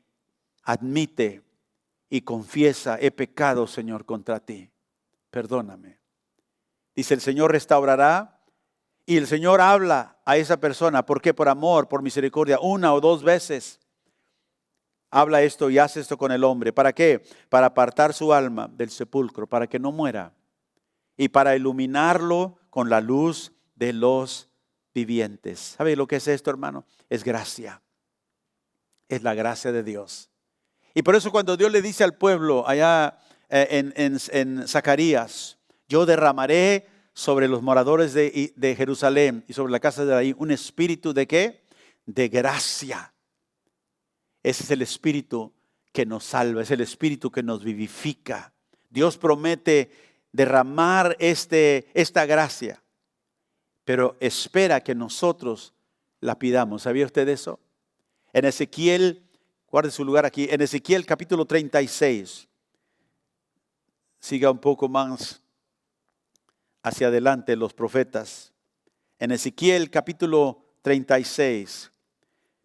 admite y confiesa, he pecado, Señor, contra ti, perdóname. Dice, el Señor restaurará y el Señor habla a esa persona. ¿Por qué? Por amor, por misericordia, 1 o 2 veces. Habla esto y hace esto con el hombre. ¿Para qué? Para apartar su alma del sepulcro, para que no muera. y para iluminarlo con la luz de los vivientes. ¿Sabe lo que es esto, hermano? Es gracia. Es la gracia de Dios. Y por eso cuando Dios le dice al pueblo allá en Zacarías, yo derramaré sobre los moradores de Jerusalén y sobre la casa de David un espíritu ¿de qué? De gracia. Ese es el espíritu que nos salva, es el espíritu que nos vivifica. Dios promete derramar esta gracia, pero espera que nosotros la pidamos. ¿Sabía usted eso? En Ezequiel, guarde su lugar aquí, en Ezequiel capítulo 36, siga un poco más hacia adelante los profetas. En Ezequiel capítulo 36,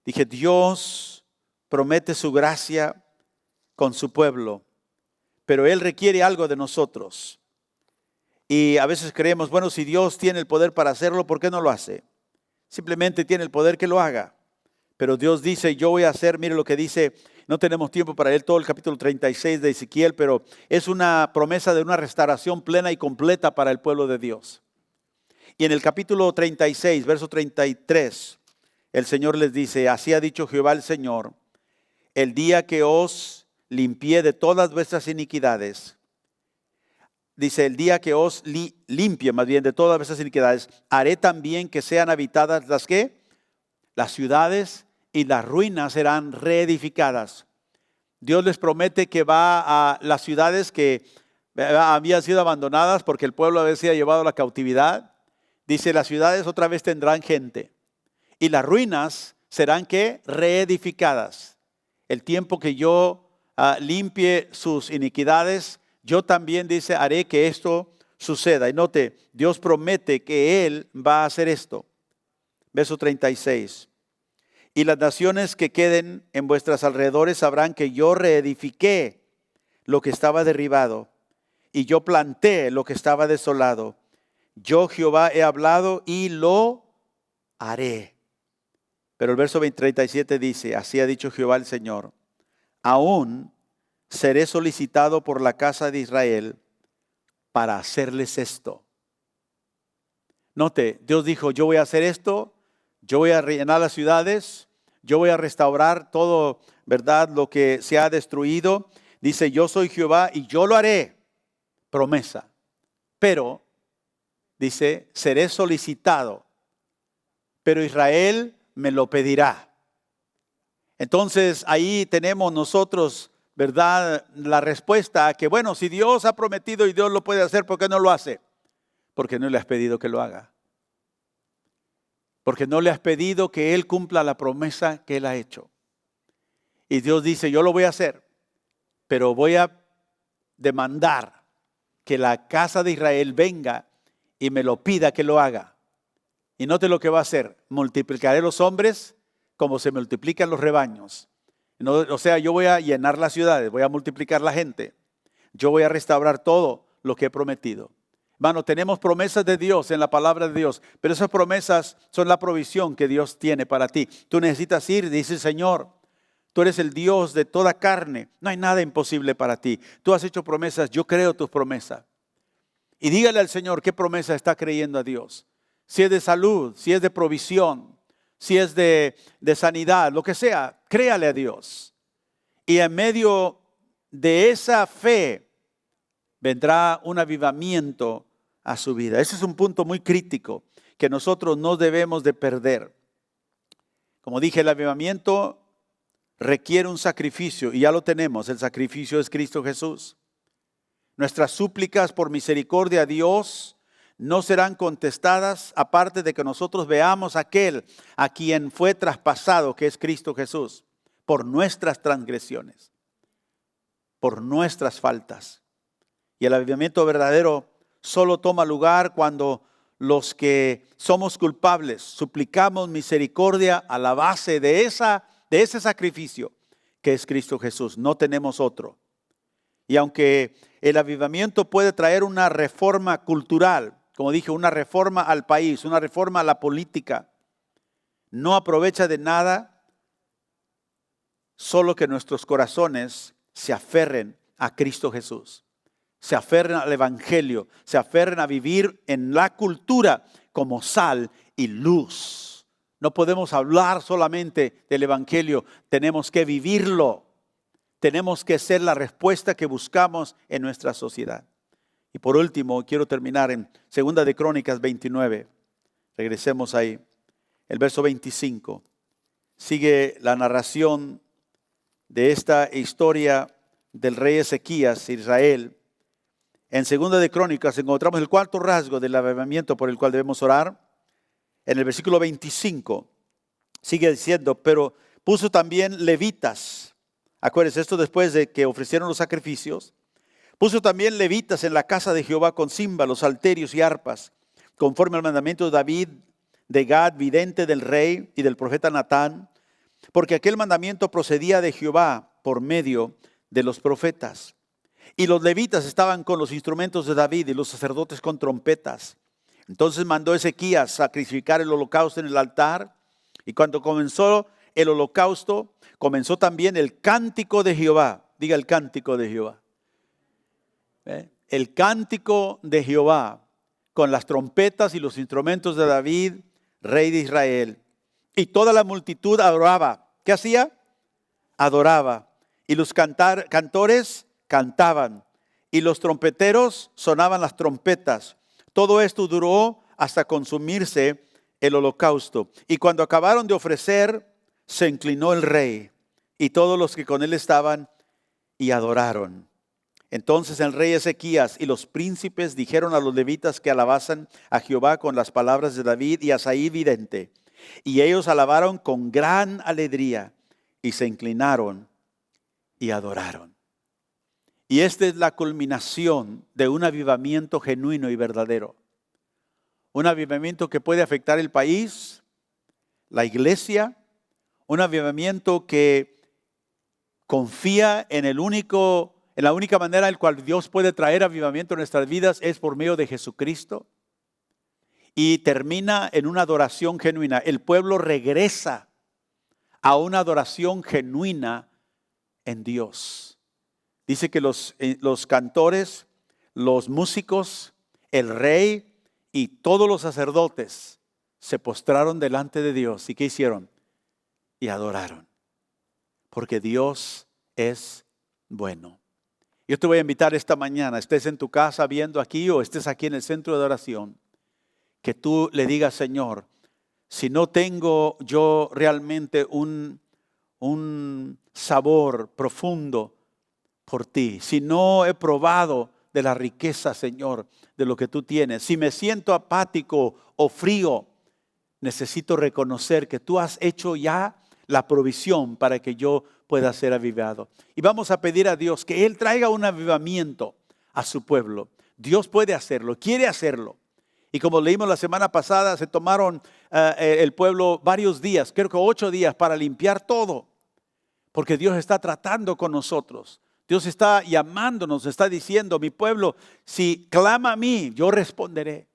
dije, Dios promete su gracia con su pueblo, pero Él requiere algo de nosotros. Y a veces creemos, bueno, si Dios tiene el poder para hacerlo, ¿por qué no lo hace? Simplemente tiene el poder que lo haga. Pero Dios dice, yo voy a hacer, mire lo que dice, no tenemos tiempo para leer todo el capítulo 36 de Ezequiel, pero es una promesa de una restauración plena y completa para el pueblo de Dios. Y en el capítulo 36, verso 33, el Señor les dice, así ha dicho Jehová el Señor, el día que os limpié de todas vuestras iniquidades, dice, el día que os limpie más bien de todas vuestras iniquidades, haré también que sean habitadas las ¿qué? Las ciudades y las ruinas serán reedificadas. Dios les promete que va a las ciudades que habían sido abandonadas porque el pueblo había sido llevado a la cautividad. Dice, las ciudades otra vez tendrán gente y las ruinas serán ¿qué? Reedificadas. El tiempo que yo limpie sus iniquidades, yo también, dice, haré que esto suceda. Y note, Dios promete que Él va a hacer esto. Verso 36. Y las naciones que queden en vuestros alrededores sabrán que yo reedifiqué lo que estaba derribado y yo planté lo que estaba desolado. Yo Jehová he hablado y lo haré. Pero el verso 37 dice, así ha dicho Jehová el Señor, aún seré solicitado por la casa de Israel para hacerles esto. Note, Dios dijo, yo voy a hacer esto, yo voy a rellenar las ciudades, yo voy a restaurar todo, ¿verdad? Lo que se ha destruido. Dice, yo soy Jehová y yo lo haré. Promesa. Pero, dice, seré solicitado, pero Israel me lo pedirá. Entonces, ahí tenemos nosotros, ¿verdad? La respuesta a que, bueno, si Dios ha prometido y Dios lo puede hacer, ¿por qué no lo hace? Porque no le has pedido que lo haga. Porque no le has pedido que Él cumpla la promesa que Él ha hecho. Y Dios dice, yo lo voy a hacer, pero voy a demandar que la casa de Israel venga y me lo pida que lo haga. Y note lo que va a hacer. Multiplicaré los hombres como se multiplican los rebaños. No, o sea, yo voy a llenar las ciudades, voy a multiplicar la gente. Yo voy a restaurar todo lo que he prometido. Hermano, tenemos promesas de Dios en la palabra de Dios, pero esas promesas son la provisión que Dios tiene para ti. Tú necesitas ir, dice Señor, tú eres el Dios de toda carne, no hay nada imposible para ti. Tú has hecho promesas, yo creo tus promesas. Y dígale al Señor qué promesa está creyendo a Dios. Si es de salud, si es de provisión, si es de sanidad, lo que sea, créale a Dios. Y en medio de esa fe vendrá un avivamiento a su vida. Ese es un punto muy crítico que nosotros no debemos de perder. Como dije, el avivamiento requiere un sacrificio y ya lo tenemos. El sacrificio es Cristo Jesús. Nuestras súplicas por misericordia a Dios no serán contestadas aparte de que nosotros veamos a aquel a quien fue traspasado, que es Cristo Jesús, por nuestras transgresiones, por nuestras faltas. Y el avivamiento verdadero solo toma lugar cuando los que somos culpables suplicamos misericordia a la base de ese sacrificio que es Cristo Jesús. No tenemos otro. Y aunque el avivamiento puede traer una reforma cultural, como dije, una reforma al país, una reforma a la política, no aprovecha de nada solo que nuestros corazones se aferren a Cristo Jesús. se aferren al evangelio, se aferren a vivir en la cultura como sal y luz. No podemos hablar solamente del evangelio, tenemos que vivirlo. Tenemos que ser la respuesta que buscamos en nuestra sociedad. Y por último, quiero terminar en 2 de Crónicas 29. Regresemos ahí. El verso 25. Sigue la narración de esta historia del rey Ezequías, Israel. En 2 de Crónicas encontramos el cuarto rasgo del avivamiento por el cual debemos orar. En el versículo 25 sigue diciendo, pero puso también levitas. Acuérdense, esto después de que ofrecieron los sacrificios. Puso también levitas en la casa de Jehová con címbalos, salterios y arpas, conforme al mandamiento de David, de Gad, vidente del rey y del profeta Natán, porque aquel mandamiento procedía de Jehová por medio de los profetas. Y los levitas estaban con los instrumentos de David y los sacerdotes con trompetas. Entonces mandó Ezequías sacrificar el holocausto en el altar, y cuando comenzó el holocausto, comenzó también el cántico de Jehová. Diga el cántico de Jehová. El cántico de Jehová con las trompetas y los instrumentos de David, rey de Israel. Y toda la multitud adoraba. ¿Qué hacía? Adoraba. Y los cantores cantaban. Y los trompeteros sonaban las trompetas. Todo esto duró hasta consumirse el holocausto. Y cuando acabaron de ofrecer, se inclinó el rey y todos los que con él estaban y adoraron. Entonces el rey Ezequías y los príncipes dijeron a los levitas que alabasen a Jehová con las palabras de David y Asaí vidente. Y ellos alabaron con gran alegría y se inclinaron y adoraron. Y esta es la culminación de un avivamiento genuino y verdadero. Un avivamiento que puede afectar el país, la iglesia, un avivamiento que confía en la única manera en la cual Dios puede traer avivamiento en nuestras vidas es por medio de Jesucristo. Y termina en una adoración genuina. El pueblo regresa a una adoración genuina en Dios. Dice que los cantores, los músicos, el rey y todos los sacerdotes se postraron delante de Dios. ¿Y qué hicieron? Y adoraron. Porque Dios es bueno. Yo te voy a invitar esta mañana, estés en tu casa viendo aquí o estés aquí en el centro de oración, que tú le digas, Señor, si no tengo yo realmente un sabor profundo por ti, si no he probado de la riqueza, Señor, de lo que tú tienes, si me siento apático o frío, necesito reconocer que tú has hecho ya la provisión para que yo pueda ser avivado. Y vamos a pedir a Dios que Él traiga un avivamiento a su pueblo. Dios puede hacerlo, quiere hacerlo. Y como leímos la semana pasada, se tomaron el pueblo varios días, creo que 8 días, para limpiar todo. Porque Dios está tratando con nosotros. Dios está llamándonos, está diciendo, mi pueblo, si clama a mí, yo responderé.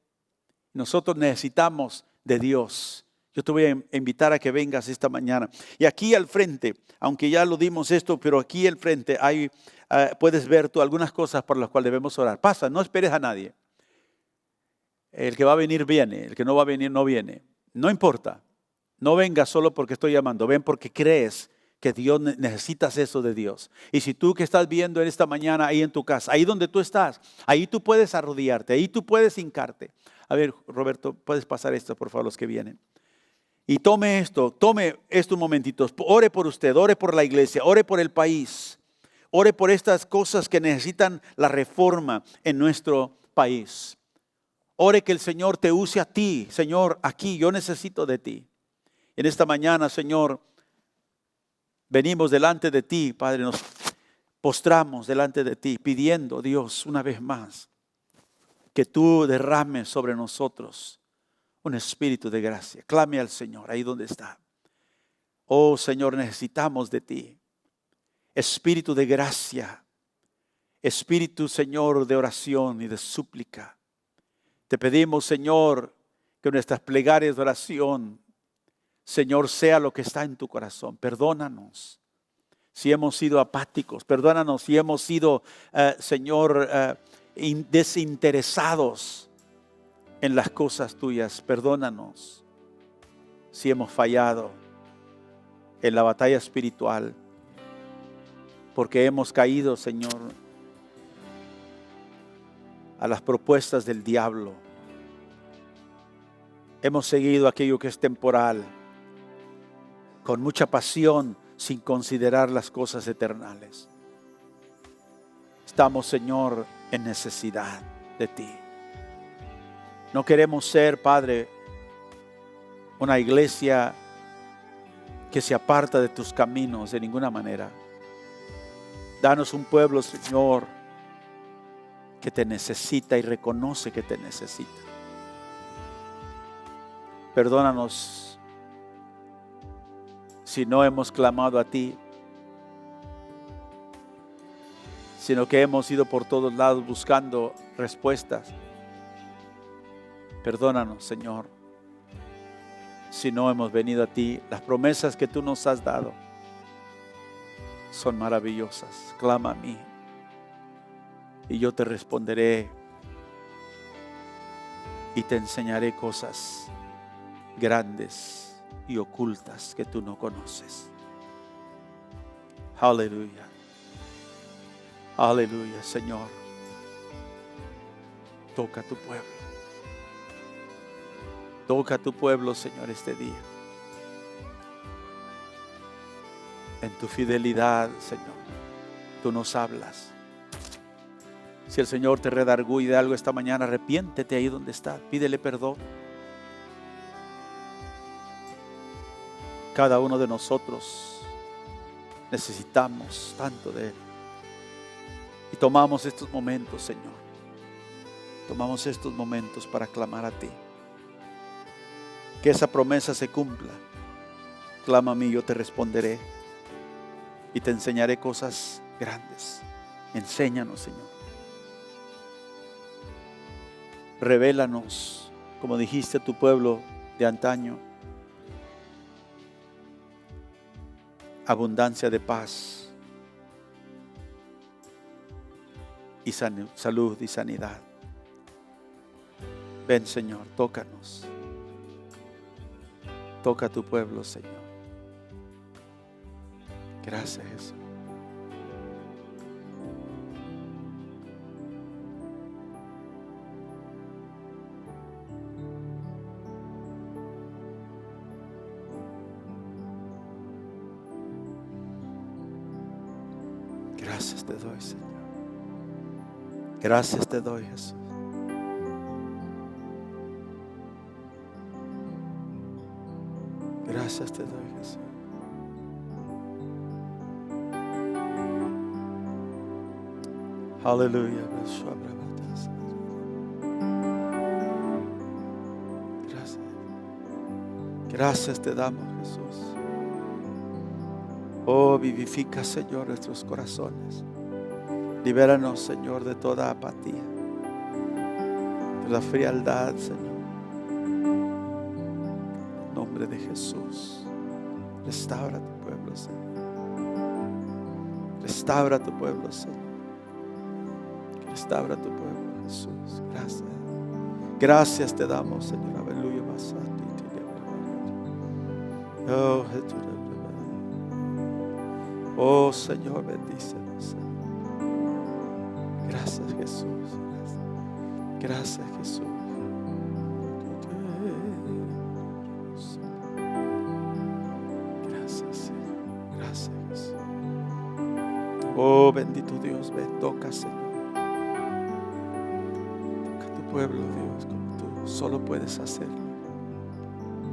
Nosotros necesitamos de Dios. Yo te voy a invitar a que vengas esta mañana. Y aquí al frente, aunque ya lo dimos esto, pero aquí al frente puedes ver tú algunas cosas por las cuales debemos orar. Pasa, no esperes a nadie. El que va a venir viene, el que no va a venir no viene. No importa. No vengas solo porque estoy llamando. Ven porque crees que Dios necesitas eso de Dios. Y si tú que estás viendo en esta mañana ahí en tu casa, ahí donde tú estás, ahí tú puedes arrodillarte, ahí tú puedes hincarte. A ver, Roberto, puedes pasar esto, por favor, los que vienen. Y tome esto un momentito. Ore por usted, ore por la iglesia, ore por el país. Ore por estas cosas que necesitan la reforma en nuestro país. Ore que el Señor te use a ti. Señor, aquí yo necesito de ti. En esta mañana, Señor, venimos delante de ti, Padre, nos postramos delante de ti, pidiendo, Dios, una vez más, que tú derrames sobre nosotros un espíritu de gracia. Clame al Señor ahí donde está. Oh Señor, necesitamos de ti. Espíritu de gracia. Espíritu, Señor, de oración y de súplica. Te pedimos, Señor, que nuestras plegarias de oración, Señor, sea lo que está en tu corazón. Perdónanos. si hemos sido apáticos. Perdónanos si hemos sido, Señor, desinteresados en las cosas tuyas. Perdónanos si hemos fallado en la batalla espiritual, porque hemos caído, Señor, a las propuestas del diablo. Hemos seguido aquello que es temporal, con mucha pasión, sin considerar las cosas eternales. Estamos, Señor, en necesidad de ti. No queremos ser, Padre, una iglesia que se aparta de tus caminos de ninguna manera. Danos un pueblo, Señor, que te necesita y reconoce que te necesita. Perdónanos si no hemos clamado a ti, sino que hemos ido por todos lados buscando respuestas. Perdónanos, Señor, si no hemos venido a ti. Las promesas que tú nos has dado son maravillosas. Clama a mí y yo te responderé y te enseñaré cosas grandes y ocultas que tú no conoces. Aleluya. Aleluya, Señor. Toca a tu pueblo. Toca a tu pueblo, Señor, este día. En tu fidelidad, Señor, tú nos hablas. Si el Señor te redarguye de algo esta mañana, arrepiéntete ahí donde estás. Pídele perdón. Cada uno de nosotros necesitamos tanto de Él. Y tomamos estos momentos, Señor. Tomamos estos momentos para clamar a ti. Que esa promesa se cumpla. Clama a mí, yo te responderé. Y te enseñaré cosas grandes. Enséñanos, Señor. Revélanos, como dijiste a tu pueblo de antaño, abundancia de paz y salud y sanidad. Ven, Señor, tócanos. Toca a tu pueblo, Señor. Gracias, Jesús. Gracias te doy, Señor. Gracias te doy, Jesús. Gracias te doy, Jesús. Aleluya. Gracias. Gracias te damos, Jesús. Oh, vivifica, Señor, nuestros corazones. Libéranos, Señor, de toda apatía, de la frialdad, Señor. En nombre de Jesús, restaura tu pueblo, Señor. Restaura tu pueblo, Señor. Restaura tu pueblo, Jesús. Gracias. Gracias te damos, Señor. Aleluya. Oh, Jesús. Oh, Señor, bendícenos, Señor. Gracias, Jesús. Gracias, Jesús. Gracias, Señor. Gracias, Jesús. Oh, bendito Dios, ven, toca, Señor. Toca a tu pueblo, Dios, como tú solo puedes hacerlo.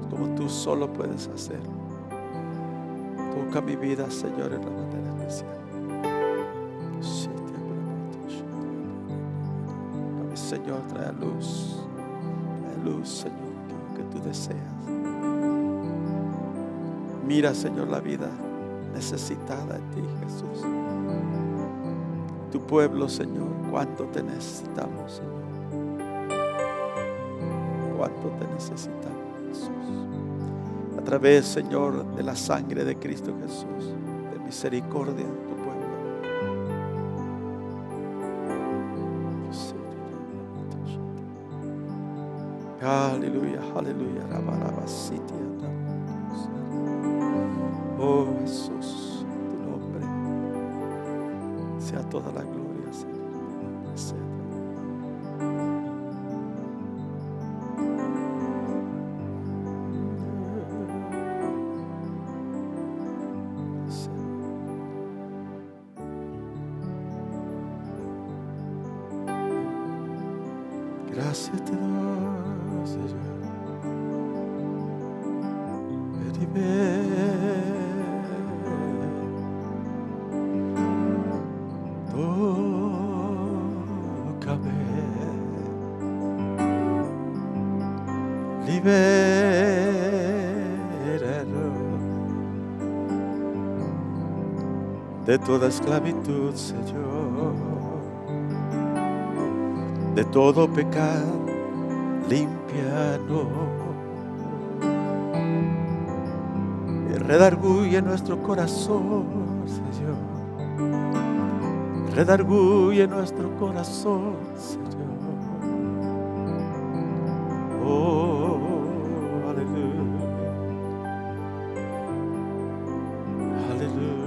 Como tú solo puedes hacerlo. Toca mi vida, Señor, en la manera especial. Señor, trae luz, Señor, que tú deseas. Mira, Señor, la vida necesitada de ti, Jesús. Tu pueblo, Señor, cuánto te necesitamos, Señor. Cuánto te necesitamos, Jesús. A través, Señor, de la sangre de Cristo Jesús, de misericordia en tu pueblo. Aleluya, aleluya. Oh Jesús, tu nombre sea toda la gloria, Señor. Gracias te doy, Señor. Ven y tócame, libéranos de toda esclavitud, Señor, de todo pecado, límpianos y redarguye nuestro corazón, Señor. Redarguye nuestro corazón, Señor. Oh, aleluya, aleluya.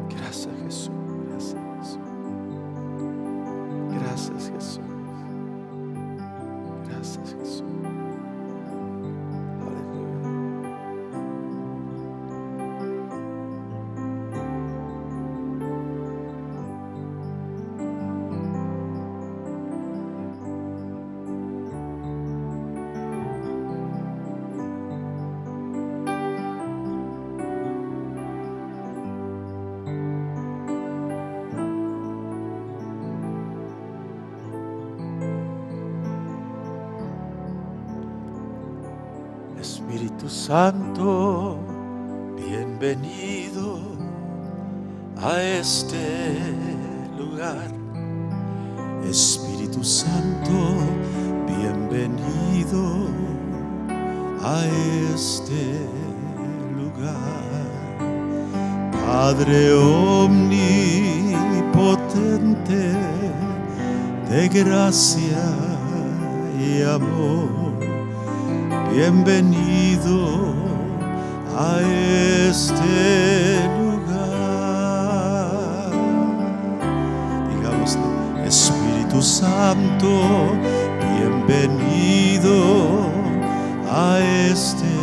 Gracias, Jesús. Gracias, Jesús. Gracias, Jesús. Gracias, Jesús. Espíritu Santo, bienvenido a este lugar. Espíritu Santo, bienvenido a este lugar. Padre omnipotente, de gracia y amor, bienvenido a este lugar. Digámoslo. Espíritu Santo, bienvenido a este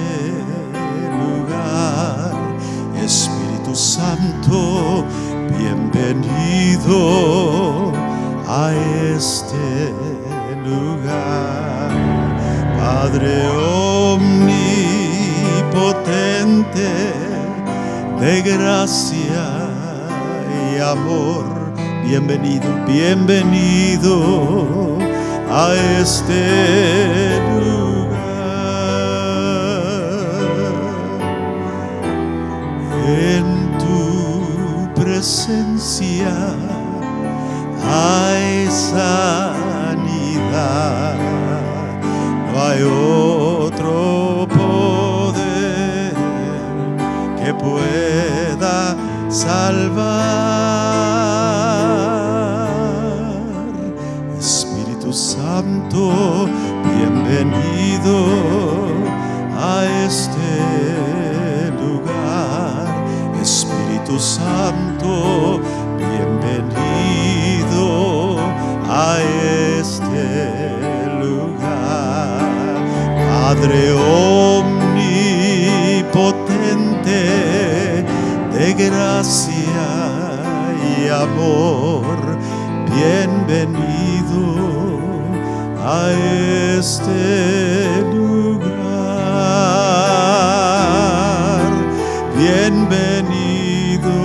lugar. Espíritu Santo, bienvenido a este lugar. Padre omnipotente, de gracia y amor, bienvenido, bienvenido a este lugar. En tu presencia hay sanidad. No hay otro poder que pueda salvar. Espíritu Santo, bienvenido a este lugar. Espíritu Santo, bienvenido a este lugar. Padre omnipotente, de gracia y amor, bienvenido a este lugar. Bienvenido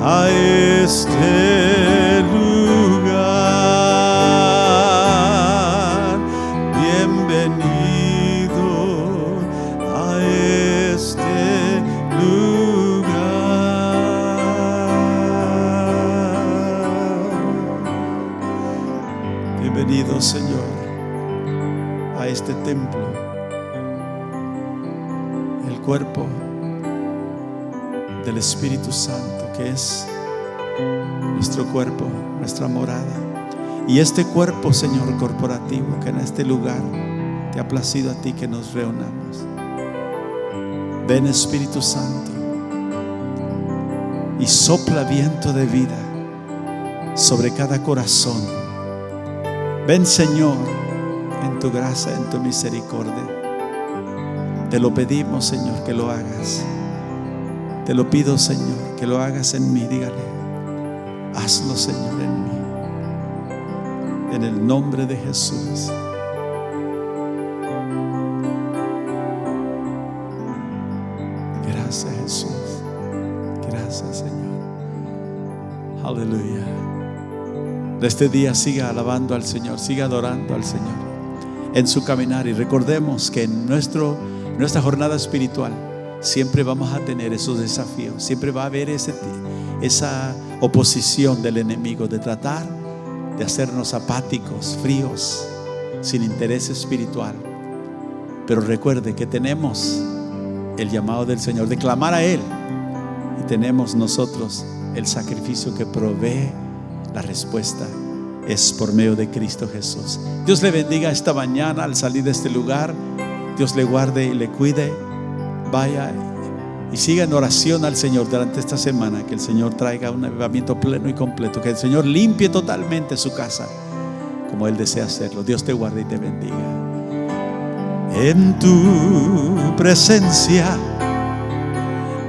a este lugar. Bienvenido a este lugar. Bienvenido, Señor, a este cuerpo del Espíritu Santo, que es nuestro cuerpo, nuestra morada. Y este cuerpo, Señor, corporativo, que en este lugar te ha placido a ti que nos reunamos. Ven, Espíritu Santo, y sopla viento de vida sobre cada corazón. Ven, Señor, en tu gracia, en tu misericordia. Te lo pedimos, Señor, que lo hagas. Te lo pido, Señor, que lo hagas en mí. Dígale: hazlo, Señor, en mí. En el nombre de Jesús. Gracias, Jesús. Gracias, Señor. Aleluya. Este día siga alabando al Señor, siga adorando al Señor en su caminar. Y recordemos que en nuestra jornada espiritual siempre vamos a tener esos desafíos. Siempre va a haber esa oposición del enemigo de tratar de hacernos apáticos, fríos, sin interés espiritual. Pero recuerde que tenemos el llamado del Señor de clamar a Él, y tenemos nosotros el sacrificio que provee la respuesta. Es por medio de Cristo Jesús. Dios le bendiga esta mañana al salir de este lugar. Dios le guarde y le cuide. Vaya y siga en oración al Señor durante esta semana. Que el Señor traiga un avivamiento pleno y completo. Que el Señor limpie totalmente su casa como Él desea hacerlo. Dios te guarde y te bendiga. En tu presencia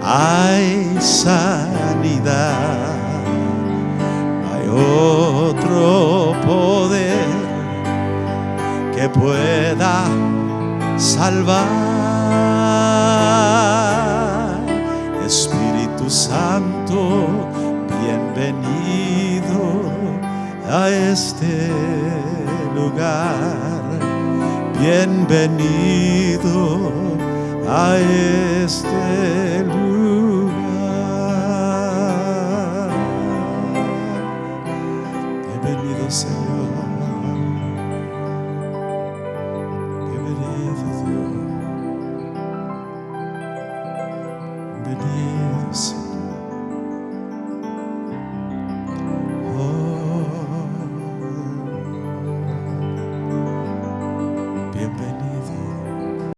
hay sanidad. No hay otro poder que pueda salvar. Espíritu Santo, bienvenido a este lugar. Bienvenido a este lugar. Bienvenido, Señor. Bienvenido, Dios. Bienvenido.